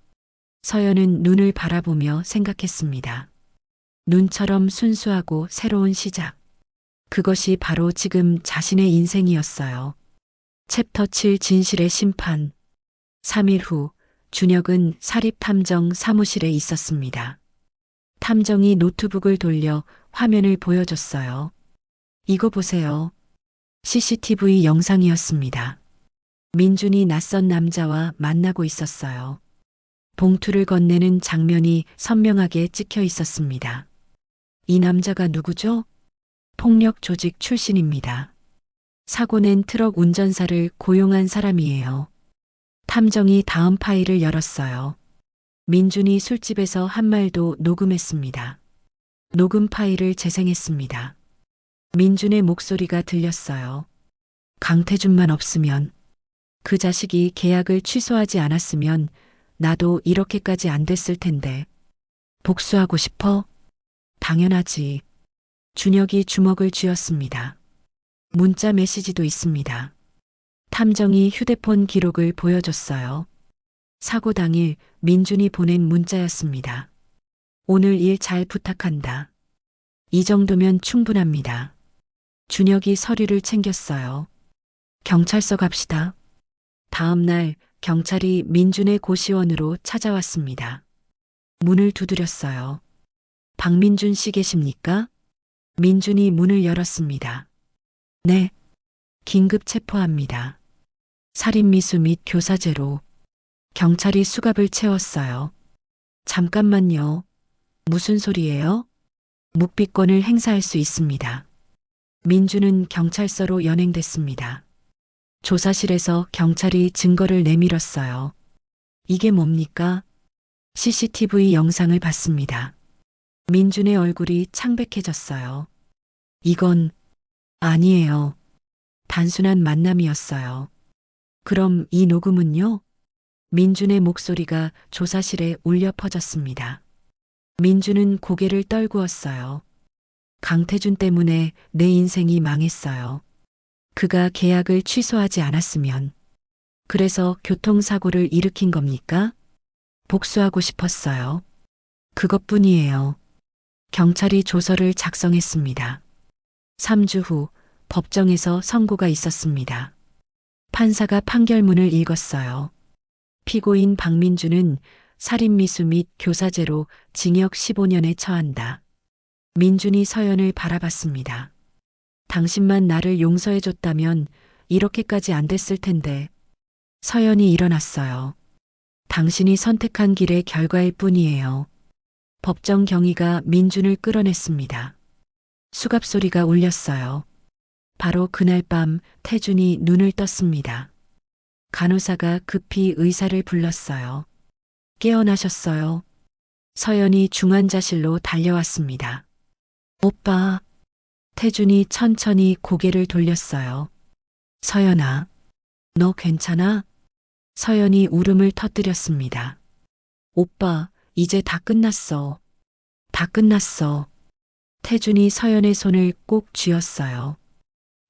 서연은 눈을 바라보며 생각했습니다. 눈처럼 순수하고 새로운 시작. 그것이 바로 지금 자신의 인생이었어요. 챕터 7 진실의 심판. 3일 후 준혁은 사립탐정 사무실에 있었습니다. 탐정이 노트북을 돌려 화면을 보여줬어요. 이거 보세요. CCTV 영상이었습니다. 민준이 낯선 남자와 만나고 있었어요. 봉투를 건네는 장면이 선명하게 찍혀 있었습니다. 이 남자가 누구죠? 폭력 조직 출신입니다. 사고 낸 트럭 운전사를 고용한 사람이에요. 탐정이 다음 파일을 열었어요. 민준이 술집에서 한 말도 녹음했습니다. 녹음 파일을 재생했습니다. 민준의 목소리가 들렸어요. 강태준만 없으면, 그 자식이 계약을 취소하지 않았으면 나도 이렇게까지 안 됐을 텐데. 복수하고 싶어? 당연하지. 준혁이 주먹을 쥐었습니다. 문자 메시지도 있습니다. 탐정이 휴대폰 기록을 보여줬어요. 사고 당일 민준이 보낸 문자였습니다. 오늘 일 잘 부탁한다. 이 정도면 충분합니다. 준혁이 서류를 챙겼어요. 경찰서 갑시다. 다음 날 경찰이 민준의 고시원으로 찾아왔습니다. 문을 두드렸어요. 박민준 씨 계십니까? 민준이 문을 열었습니다. 네. 긴급 체포합니다. 살인미수 및 교사죄로. 경찰이 수갑을 채웠어요. 잠깐만요. 무슨 소리예요? 묵비권을 행사할 수 있습니다. 민준은 경찰서로 연행됐습니다. 조사실에서 경찰이 증거를 내밀었어요. 이게 뭡니까? CCTV 영상을 봤습니다. 민준의 얼굴이 창백해졌어요. 이건 아니에요. 단순한 만남이었어요. 그럼 이 녹음은요? 민준의 목소리가 조사실에 울려 퍼졌습니다. 민준은 고개를 떨구었어요. 강태준 때문에 내 인생이 망했어요. 그가 계약을 취소하지 않았으면. 그래서 교통사고를 일으킨 겁니까? 복수하고 싶었어요. 그것뿐이에요. 경찰이 조서를 작성했습니다. 3주 후 법정에서 선고가 있었습니다. 판사가 판결문을 읽었어요. 피고인 박민준은 살인미수 및 교사죄로 징역 15년에 처한다. 민준이 서연을 바라봤습니다. 당신만 나를 용서해줬다면 이렇게까지 안 됐을 텐데. 서연이 일어났어요. 당신이 선택한 길의 결과일 뿐이에요. 법정 경위가 민준을 끌어냈습니다. 수갑 소리가 울렸어요. 바로 그날 밤 태준이 눈을 떴습니다. 간호사가 급히 의사를 불렀어요. 깨어나셨어요. 서연이 중환자실로 달려왔습니다. 오빠. 태준이 천천히 고개를 돌렸어요. 서연아, 너 괜찮아? 서연이 울음을 터뜨렸습니다. 오빠, 이제 다 끝났어. 다 끝났어. 태준이 서연의 손을 꼭 쥐었어요.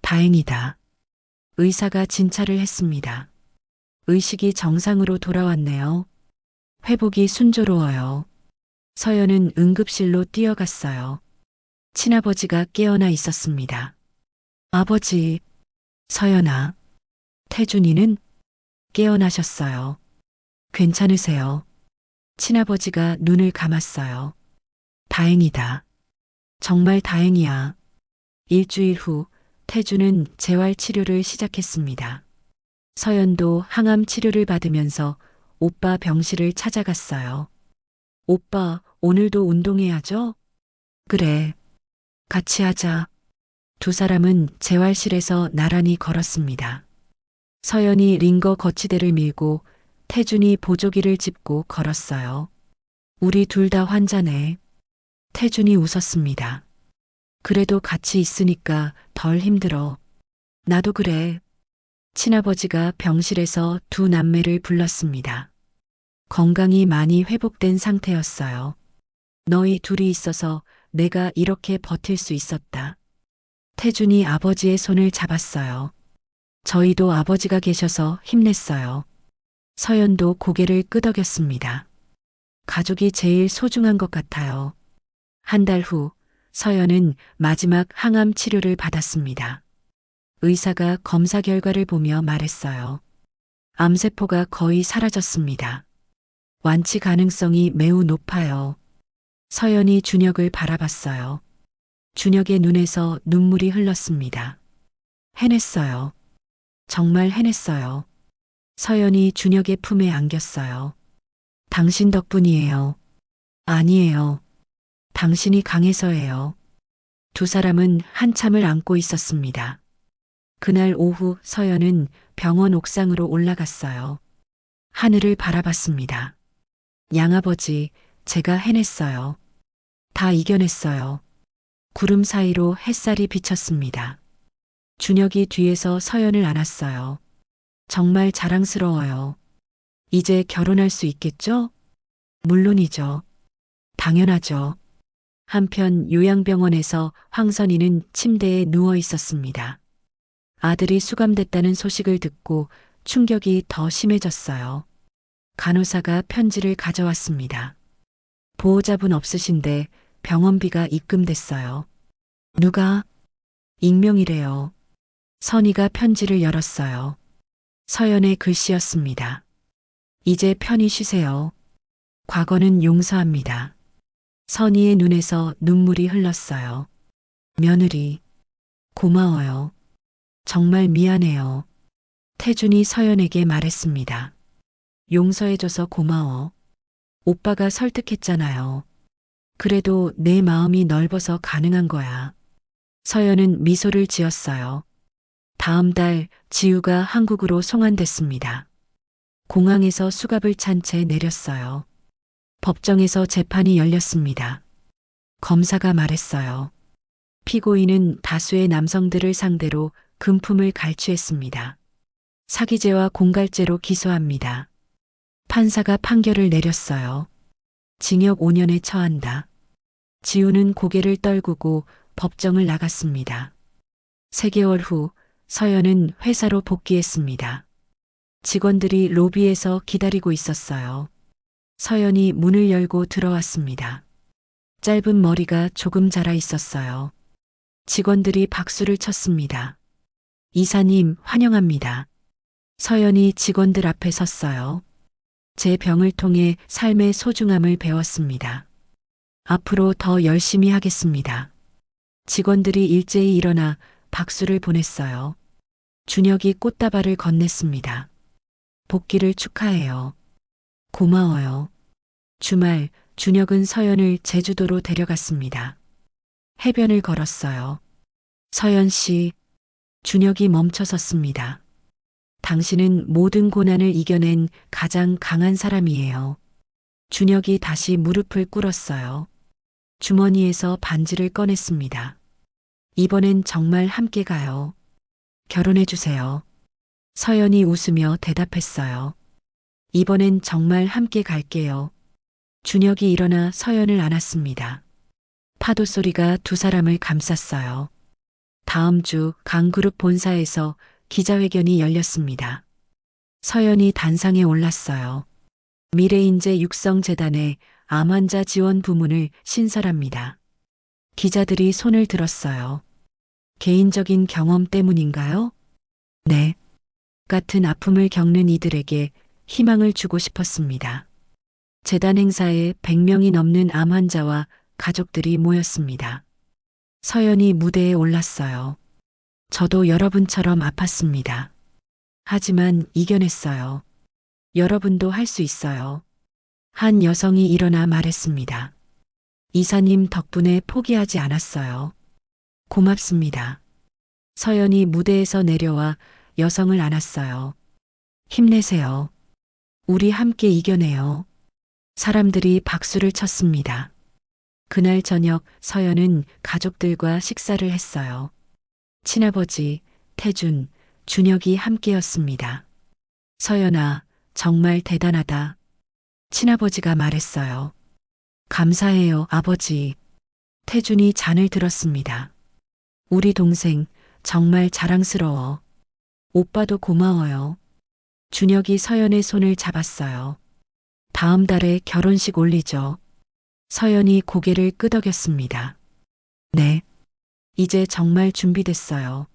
다행이다. 의사가 진찰을 했습니다. 의식이 정상으로 돌아왔네요. 회복이 순조로워요. 서연은 응급실로 뛰어갔어요. 친아버지가 깨어나 있었습니다. 아버지, 서연아, 태준이는 깨어나셨어요. 괜찮으세요? 친아버지가 눈을 감았어요. 다행이다. 정말 다행이야. 일주일 후 태준은 재활치료를 시작했습니다. 서연도 항암 치료를 받으면서 오빠 병실을 찾아갔어요. 오빠, 오늘도 운동해야죠? 그래. 같이 하자. 두 사람은 재활실에서 나란히 걸었습니다. 서연이 링거 거치대를 밀고 태준이 보조기를 짚고 걸었어요. 우리 둘 다 환자네. 태준이 웃었습니다. 그래도 같이 있으니까 덜 힘들어. 나도 그래. 친아버지가 병실에서 두 남매를 불렀습니다. 건강이 많이 회복된 상태였어요. 너희 둘이 있어서 내가 이렇게 버틸 수 있었다. 태준이 아버지의 손을 잡았어요. 저희도 아버지가 계셔서 힘냈어요. 서연도 고개를 끄덕였습니다. 가족이 제일 소중한 것 같아요. 한 달 후 서연은 마지막 항암 치료를 받았습니다. 의사가 검사 결과를 보며 말했어요. 암세포가 거의 사라졌습니다. 완치 가능성이 매우 높아요. 서연이 준혁을 바라봤어요. 준혁의 눈에서 눈물이 흘렀습니다. 해냈어요. 정말 해냈어요. 서연이 준혁의 품에 안겼어요. 당신 덕분이에요. 아니에요. 당신이 강해서예요. 두 사람은 한참을 안고 있었습니다. 그날 오후 서연은 병원 옥상으로 올라갔어요. 하늘을 바라봤습니다. 양아버지, 제가 해냈어요. 다 이겨냈어요. 구름 사이로 햇살이 비쳤습니다. 준혁이 뒤에서 서연을 안았어요. 정말 자랑스러워요. 이제 결혼할 수 있겠죠? 물론이죠. 당연하죠. 한편 요양병원에서 황선이는 침대에 누워 있었습니다. 아들이 수감됐다는 소식을 듣고 충격이 더 심해졌어요. 간호사가 편지를 가져왔습니다. 보호자분 없으신데 병원비가 입금됐어요. 누가? 익명이래요. 선희가 편지를 열었어요. 서연의 글씨였습니다. 이제 편히 쉬세요. 과거는 용서합니다. 선희의 눈에서 눈물이 흘렀어요. 며느리, 고마워요. 정말 미안해요. 태준이 서연에게 말했습니다. 용서해줘서 고마워. 오빠가 설득했잖아요. 그래도 내 마음이 넓어서 가능한 거야. 서연은 미소를 지었어요. 다음 달 지우가 한국으로 송환됐습니다. 공항에서 수갑을 찬 채 내렸어요. 법정에서 재판이 열렸습니다. 검사가 말했어요. 피고인은 다수의 남성들을 상대로 금품을 갈취했습니다. 사기죄와 공갈죄로 기소합니다. 판사가 판결을 내렸어요. 징역 5년에 처한다. 지우는 고개를 떨구고 법정을 나갔습니다. 3개월 후 서연은 회사로 복귀했습니다. 직원들이 로비에서 기다리고 있었어요. 서연이 문을 열고 들어왔습니다. 짧은 머리가 조금 자라 있었어요. 직원들이 박수를 쳤습니다. 이사님 환영합니다. 서연이 직원들 앞에 섰어요. 제 병을 통해 삶의 소중함을 배웠습니다. 앞으로 더 열심히 하겠습니다. 직원들이 일제히 일어나 박수를 보냈어요. 준혁이 꽃다발을 건넸습니다. 복귀를 축하해요. 고마워요. 주말 준혁은 서연을 제주도로 데려갔습니다. 해변을 걸었어요. 서연 씨, 준혁이 멈춰섰습니다. 당신은 모든 고난을 이겨낸 가장 강한 사람이에요. 준혁이 다시 무릎을 꿇었어요. 주머니에서 반지를 꺼냈습니다. 이번엔 정말 함께 가요. 결혼해 주세요. 서연이 웃으며 대답했어요. 이번엔 정말 함께 갈게요. 준혁이 일어나 서연을 안았습니다. 파도 소리가 두 사람을 감쌌어요. 다음 주 강그룹 본사에서 기자회견이 열렸습니다. 서연이 단상에 올랐어요. 미래인재 육성재단의 암 환자 지원 부문을 신설합니다. 기자들이 손을 들었어요. 개인적인 경험 때문인가요? 네. 같은 아픔을 겪는 이들에게 희망을 주고 싶었습니다. 재단 행사에 100명이 넘는 암 환자와 가족들이 모였습니다. 서연이 무대에 올랐어요. 저도 여러분처럼 아팠습니다. 하지만 이겨냈어요. 여러분도 할 수 있어요. 한 여성이 일어나 말했습니다. 이사님 덕분에 포기하지 않았어요. 고맙습니다. 서연이 무대에서 내려와 여성을 안았어요. 힘내세요. 우리 함께 이겨내요. 사람들이 박수를 쳤습니다. 그날 저녁 서연은 가족들과 식사를 했어요. 친아버지, 태준, 준혁이 함께였습니다. 서연아, 정말 대단하다. 친아버지가 말했어요. 감사해요, 아버지. 태준이 잔을 들었습니다. 우리 동생, 정말 자랑스러워. 오빠도 고마워요. 준혁이 서연의 손을 잡았어요. 다음 달에 결혼식 올리죠. 서연이 고개를 끄덕였습니다. 네. 이제 정말 준비됐어요.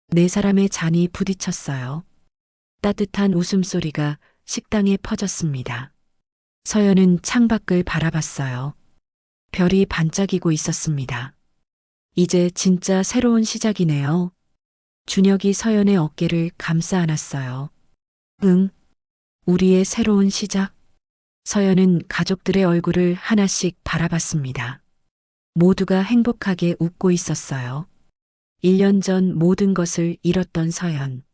네 사람의 잔이 부딪혔어요. 따뜻한 웃음소리가 식당에 퍼졌습니다. 서연은 창밖을 바라봤어요. 별이 반짝이고 있었습니다. 이제 진짜 새로운 시작이네요. 준혁이 서연의 어깨를 감싸 안았어요. 응, 우리의 새로운 시작. 서연은 가족들의 얼굴을 하나씩 바라봤습니다. 모두가 행복하게 웃고 있었어요. 1년 전 모든 것을 잃었던 서연.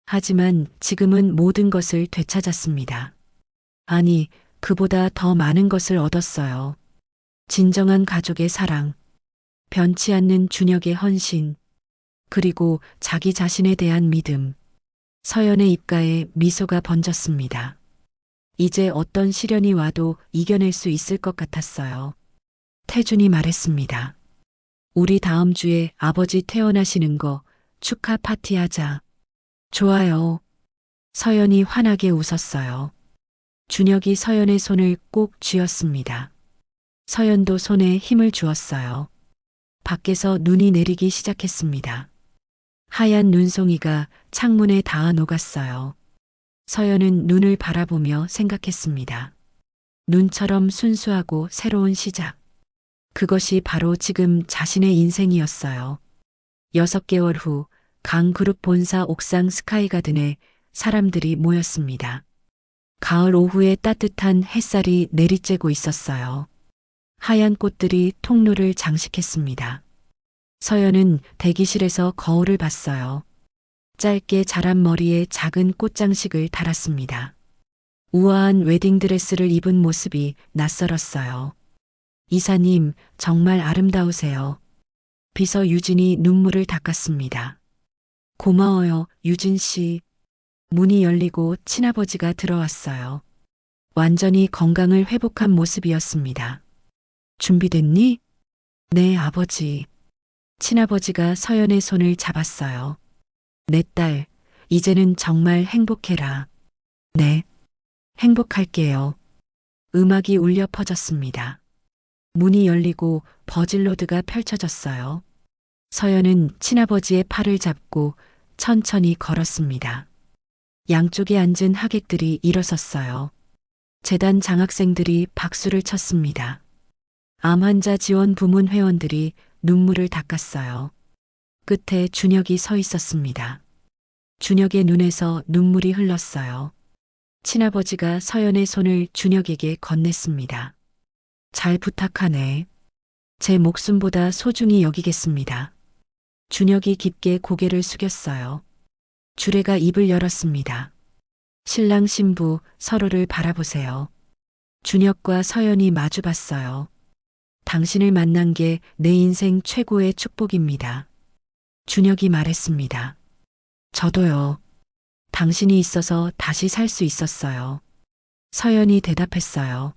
하지만 지금은 모든 것을 되찾았습니다. 아니, 그보다 더 많은 것을 얻었어요. 진정한 가족의 사랑, 변치 않는 준혁의 헌신, 그리고 자기 자신에 대한 믿음. 서연의 입가에 미소가 번졌습니다. 이제 어떤 시련이 와도 이겨낼 수 있을 것 같았어요. 태준이 말했습니다. 우리 다음 주에 아버지 퇴원하시는 거 축하 파티하자. 좋아요. 서연이 환하게 웃었어요. 준혁이 서연의 손을 꼭 쥐었습니다. 서연도 손에 힘을 주었어요. 밖에서 눈이 내리기 시작했습니다. 하얀 눈송이가 창문에 닿아 녹았어요. 서연은 눈을 바라보며 생각했습니다. 눈처럼 순수하고 새로운 시작. 그것이 바로 지금 자신의 인생이었어요. 6개월 후 강그룹 본사 옥상 스카이가든에 사람들이 모였습니다. 가을 오후에 따뜻한 햇살이 내리쬐고 있었어요. 하얀 꽃들이 통로를 장식했습니다. 서연은 대기실에서 거울을 봤어요. 짧게 자란 머리에 작은 꽃장식을 달았습니다. 우아한 웨딩드레스를 입은 모습이 낯설었어요. 이사님, 정말 아름다우세요. 비서 유진이 눈물을 닦았습니다. 고마워요, 유진 씨. 문이 열리고 친아버지가 들어왔어요. 완전히 건강을 회복한 모습이었습니다. 준비됐니? 네, 아버지. 친아버지가 서연의 손을 잡았어요. 내 딸, 이제는 정말 행복해라. 네, 행복할게요. 음악이 울려 퍼졌습니다. 문이 열리고 버질로드가 펼쳐졌어요. 서연은 친아버지의 팔을 잡고 천천히 걸었습니다. 양쪽에 앉은 하객들이 일어섰어요. 재단 장학생들이 박수를 쳤습니다. 암 환자 지원 부문 회원들이 눈물을 닦았어요. 끝에 준혁이 서 있었습니다. 준혁의 눈에서 눈물이 흘렀어요. 친아버지가 서연의 손을 준혁에게 건넸습니다. 잘 부탁하네. 제 목숨보다 소중히 여기겠습니다. 준혁이 깊게 고개를 숙였어요. 주례가 입을 열었습니다. 신랑 신부 서로를 바라보세요. 준혁과 서연이 마주봤어요. 당신을 만난 게 내 인생 최고의 축복입니다. 준혁이 말했습니다. 저도요. 당신이 있어서 다시 살 수 있었어요. 서연이 대답했어요.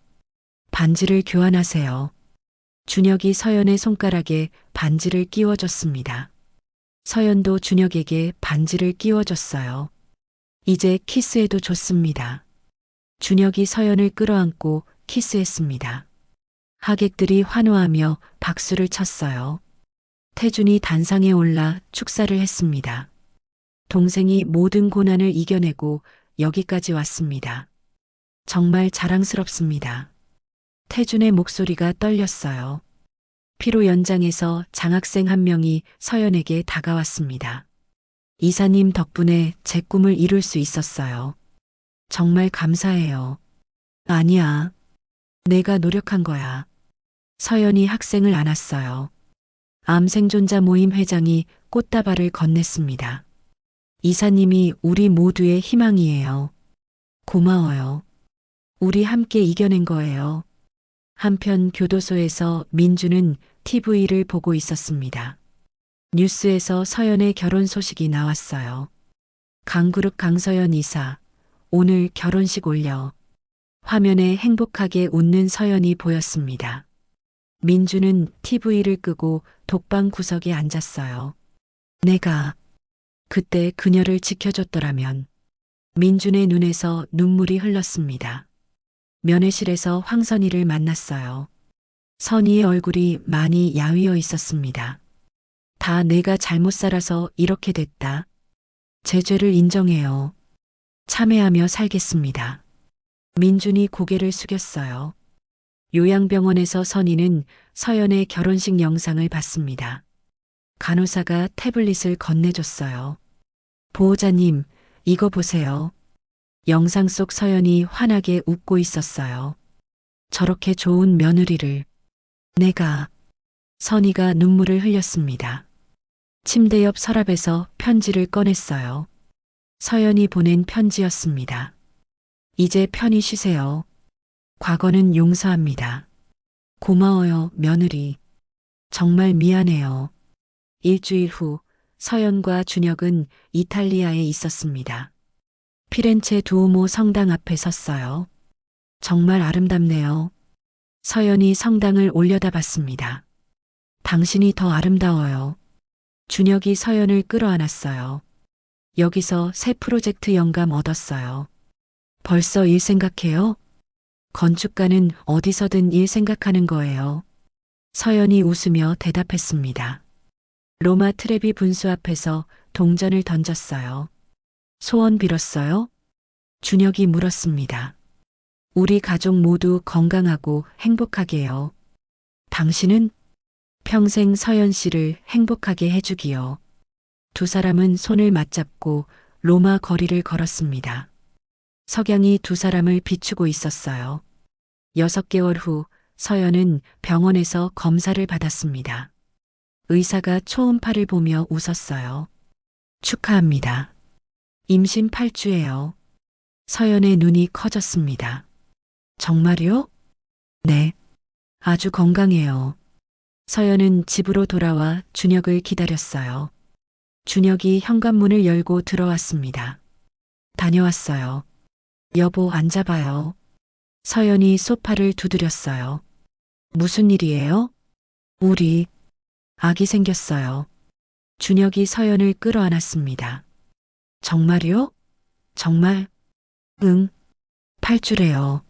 반지를 교환하세요. 준혁이 서연의 손가락에 반지를 끼워줬습니다. 서연도 준혁에게 반지를 끼워줬어요. 이제 키스해도 좋습니다. 준혁이 서연을 끌어안고 키스했습니다. 하객들이 환호하며 박수를 쳤어요. 태준이 단상에 올라 축사를 했습니다. 동생이 모든 고난을 이겨내고 여기까지 왔습니다. 정말 자랑스럽습니다. 태준의 목소리가 떨렸어요. 피로 연장에서 장학생 한 명이 서연에게 다가왔습니다. 이사님 덕분에 제 꿈을 이룰 수 있었어요. 정말 감사해요. 아니야. 내가 노력한 거야. 서연이 학생을 안았어요. 암 생존자 모임 회장이 꽃다발을 건넸습니다. 이사님이 우리 모두의 희망이에요. 고마워요. 우리 함께 이겨낸 거예요. 한편 교도소에서 민주는 TV를 보고 있었습니다. 뉴스에서 서연의 결혼 소식이 나왔어요. 강그룹 강서연 이사, 오늘 결혼식 올려. 화면에 행복하게 웃는 서연이 보였습니다. 민주는 TV를 끄고 독방 구석에 앉았어요. 내가 그때 그녀를 지켜줬더라면. 민준의 눈에서 눈물이 흘렀습니다. 면회실에서 황선희를 만났어요. 선희의 얼굴이 많이 야위어 있었습니다. 다 내가 잘못 살아서 이렇게 됐다. 제 죄를 인정해요. 참회하며 살겠습니다. 민준이 고개를 숙였어요. 요양병원에서 선희는 서연의 결혼식 영상을 봤습니다. 간호사가 태블릿을 건네줬어요. 보호자님, 이거 보세요. 영상 속 서연이 환하게 웃고 있었어요. 저렇게 좋은 며느리를. 내가. 선희가 눈물을 흘렸습니다. 침대 옆 서랍에서 편지를 꺼냈어요. 서연이 보낸 편지였습니다. 이제 편히 쉬세요. 과거는 용서합니다. 고마워요, 며느리. 정말 미안해요. 일주일 후 서연과 준혁은 이탈리아에 있었습니다. 피렌체 두오모 성당 앞에 섰어요. 정말 아름답네요. 서연이 성당을 올려다봤습니다. 당신이 더 아름다워요. 준혁이 서연을 끌어안았어요. 여기서 새 프로젝트 영감 얻었어요. 벌써 일 생각해요? 건축가는 어디서든 일 생각하는 거예요. 서연이 웃으며 대답했습니다. 로마 트레비 분수 앞에서 동전을 던졌어요. 소원 빌었어요? 준혁이 물었습니다. 우리 가족 모두 건강하고 행복하게요. 당신은? 평생 서연 씨를 행복하게 해주기요. 두 사람은 손을 맞잡고 로마 거리를 걸었습니다. 석양이 두 사람을 비추고 있었어요. 6개월 후 서연은 병원에서 검사를 받았습니다. 의사가 초음파를 보며 웃었어요. 축하합니다. 임신 8주예요. 서연의 눈이 커졌습니다. 정말요? 네. 아주 건강해요. 서연은 집으로 돌아와 준혁을 기다렸어요. 준혁이 현관문을 열고 들어왔습니다. 다녀왔어요. 여보, 앉아봐요. 서연이 소파를 두드렸어요. 무슨 일이에요? 우리 아기 생겼어요. 준혁이 서연을 끌어안았습니다. 정말요? 정말? 응. 8주래요.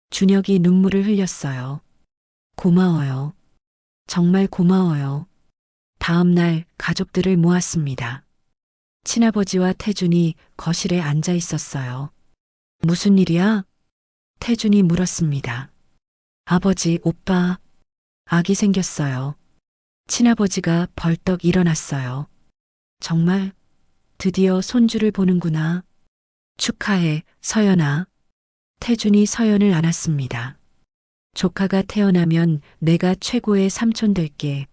준혁이 눈물을 흘렸어요. 고마워요. 정말 고마워요. 다음 날 가족들을 모았습니다. 친아버지와 태준이 거실에 앉아 있었어요. 무슨 일이야? 태준이 물었습니다. 아버지, 오빠, 아기 생겼어요. 친아버지가 벌떡 일어났어요. 정말? 드디어 손주를 보는구나. 축하해, 서연아. 태준이 서연을 안았습니다. 조카가 태어나면 내가 최고의 삼촌 될게.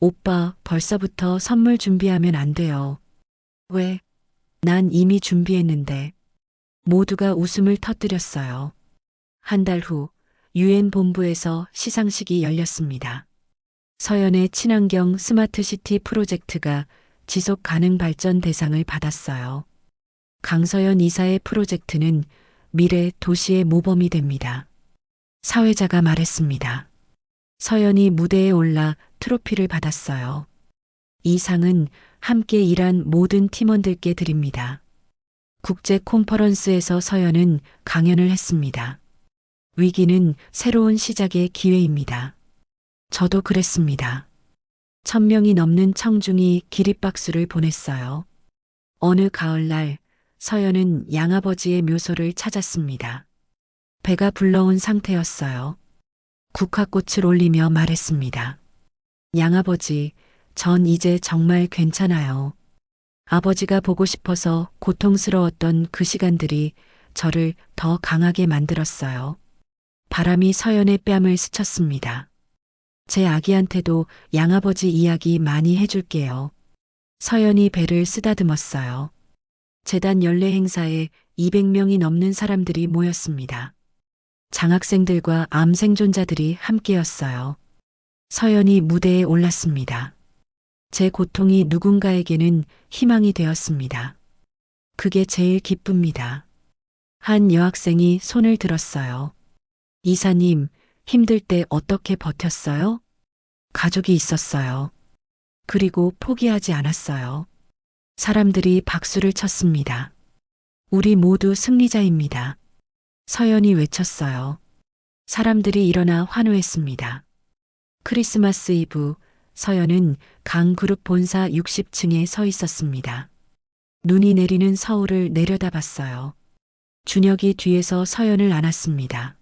오빠, 벌써부터 선물 준비하면 안 돼요. 왜? 난 이미 준비했는데. 모두가 웃음을 터뜨렸어요. 한 달 후, 유엔 본부에서 시상식이 열렸습니다. 서연의 친환경 스마트시티 프로젝트가 지속 가능 발전 대상을 받았어요. 강서연 이사의 프로젝트는 미래 도시의 모범이 됩니다. 사회자가 말했습니다. 서연이 무대에 올라 트로피를 받았어요. 이 상은 함께 일한 모든 팀원들께 드립니다. 국제 콘퍼런스에서 서연은 강연을 했습니다. 위기는 새로운 시작의 기회입니다. 저도 그랬습니다. 1000명이 넘는 청중이 기립박수를 보냈어요. 어느 가을날 서연은 양아버지의 묘소를 찾았습니다. 배가 불러온 상태였어요. 국화꽃을 올리며 말했습니다. 양아버지, 전 이제 정말 괜찮아요. 아버지가 보고 싶어서 고통스러웠던 그 시간들이 저를 더 강하게 만들었어요. 바람이 서연의 뺨을 스쳤습니다. 제 아기한테도 양아버지 이야기 많이 해줄게요. 서연이 배를 쓰다듬었어요. 재단 연례 행사에 200명이 넘는 사람들이 모였습니다. 장학생들과 암 생존자들이 함께였어요. 서연이 무대에 올랐습니다. 제 고통이 누군가에게는 희망이 되었습니다. 그게 제일 기쁩니다. 한 여학생이 손을 들었어요. 이사님, 힘들 때 어떻게 버텼어요? 가족이 있었어요. 그리고 포기하지 않았어요. 사람들이 박수를 쳤습니다. 우리 모두 승리자입니다. 서연이 외쳤어요. 사람들이 일어나 환호했습니다. 크리스마스 이브, 서연은 강그룹 본사 60층에 서 있었습니다. 눈이 내리는 서울을 내려다봤어요. 준혁이 뒤에서 서연을 안았습니다.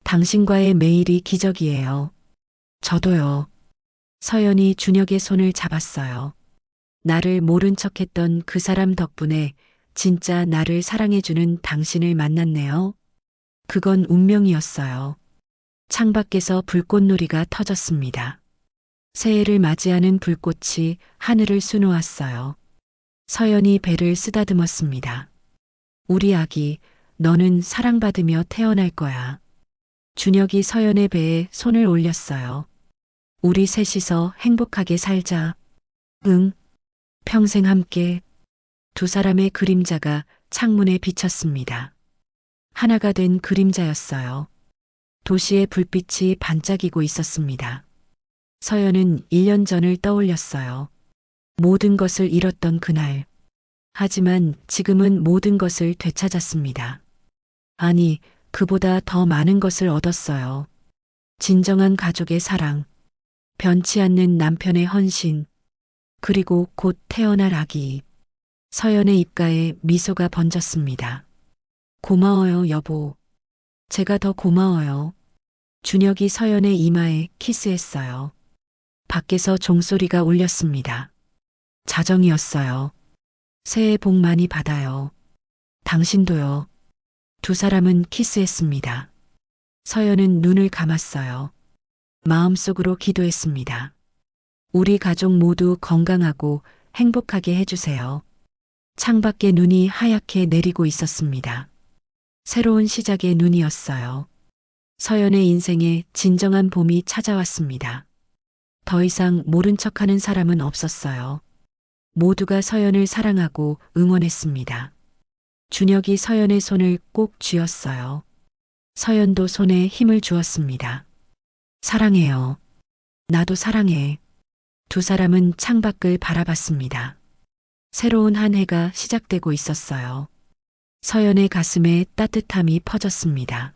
당신과의 매일이 기적이에요. 저도요. 서연이 준혁의 손을 잡았어요. 나를 모른 척했던 그 사람 덕분에 진짜 나를 사랑해주는 당신을 만났네요. 그건 운명이었어요. 창밖에서 불꽃놀이가 터졌습니다. 새해를 맞이하는 불꽃이 하늘을 수놓았어요. 서연이 배를 쓰다듬었습니다. 우리 아기, 너는 사랑받으며 태어날 거야. 준혁이 서연의 배에 손을 올렸어요. 우리 셋이서 행복하게 살자. 응. 평생 함께. 두 사람의 그림자가 창문에 비쳤습니다. 하나가 된 그림자였어요. 도시의 불빛이 반짝이고 있었습니다. 서연은 1년 전을 떠올렸어요. 모든 것을 잃었던 그날. 하지만 지금은 모든 것을 되찾았습니다. 아니, 그보다 더 많은 것을 얻었어요. 진정한 가족의 사랑, 변치 않는 남편의 헌신, 그리고 곧 태어날 아기. 서연의 입가에 미소가 번졌습니다. 고마워요, 여보. 제가 더 고마워요. 준혁이 서연의 이마에 키스했어요. 밖에서 종소리가 울렸습니다. 자정이었어요. 새해 복 많이 받아요. 당신도요. 두 사람은 키스했습니다. 서연은 눈을 감았어요. 마음속으로 기도했습니다. 우리 가족 모두 건강하고 행복하게 해주세요. 창밖에 눈이 하얗게 내리고 있었습니다. 새로운 시작의 눈이었어요. 서연의 인생에 진정한 봄이 찾아왔습니다. 더 이상 모른 척하는 사람은 없었어요. 모두가 서연을 사랑하고 응원했습니다. 준혁이 서연의 손을 꼭 쥐었어요. 서연도 손에 힘을 주었습니다. 사랑해요. 나도 사랑해. 두 사람은 창밖을 바라봤습니다. 새로운 한 해가 시작되고 있었어요. 서연의 가슴에 따뜻함이 퍼졌습니다.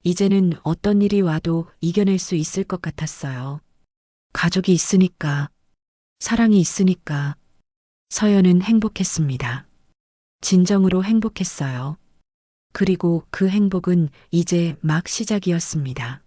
이제는 어떤 일이 와도 이겨낼 수 있을 것 같았어요. 가족이 있으니까, 사랑이 있으니까. 서연은 행복했습니다. 진정으로 행복했어요. 그리고 그 행복은 이제 막 시작이었습니다.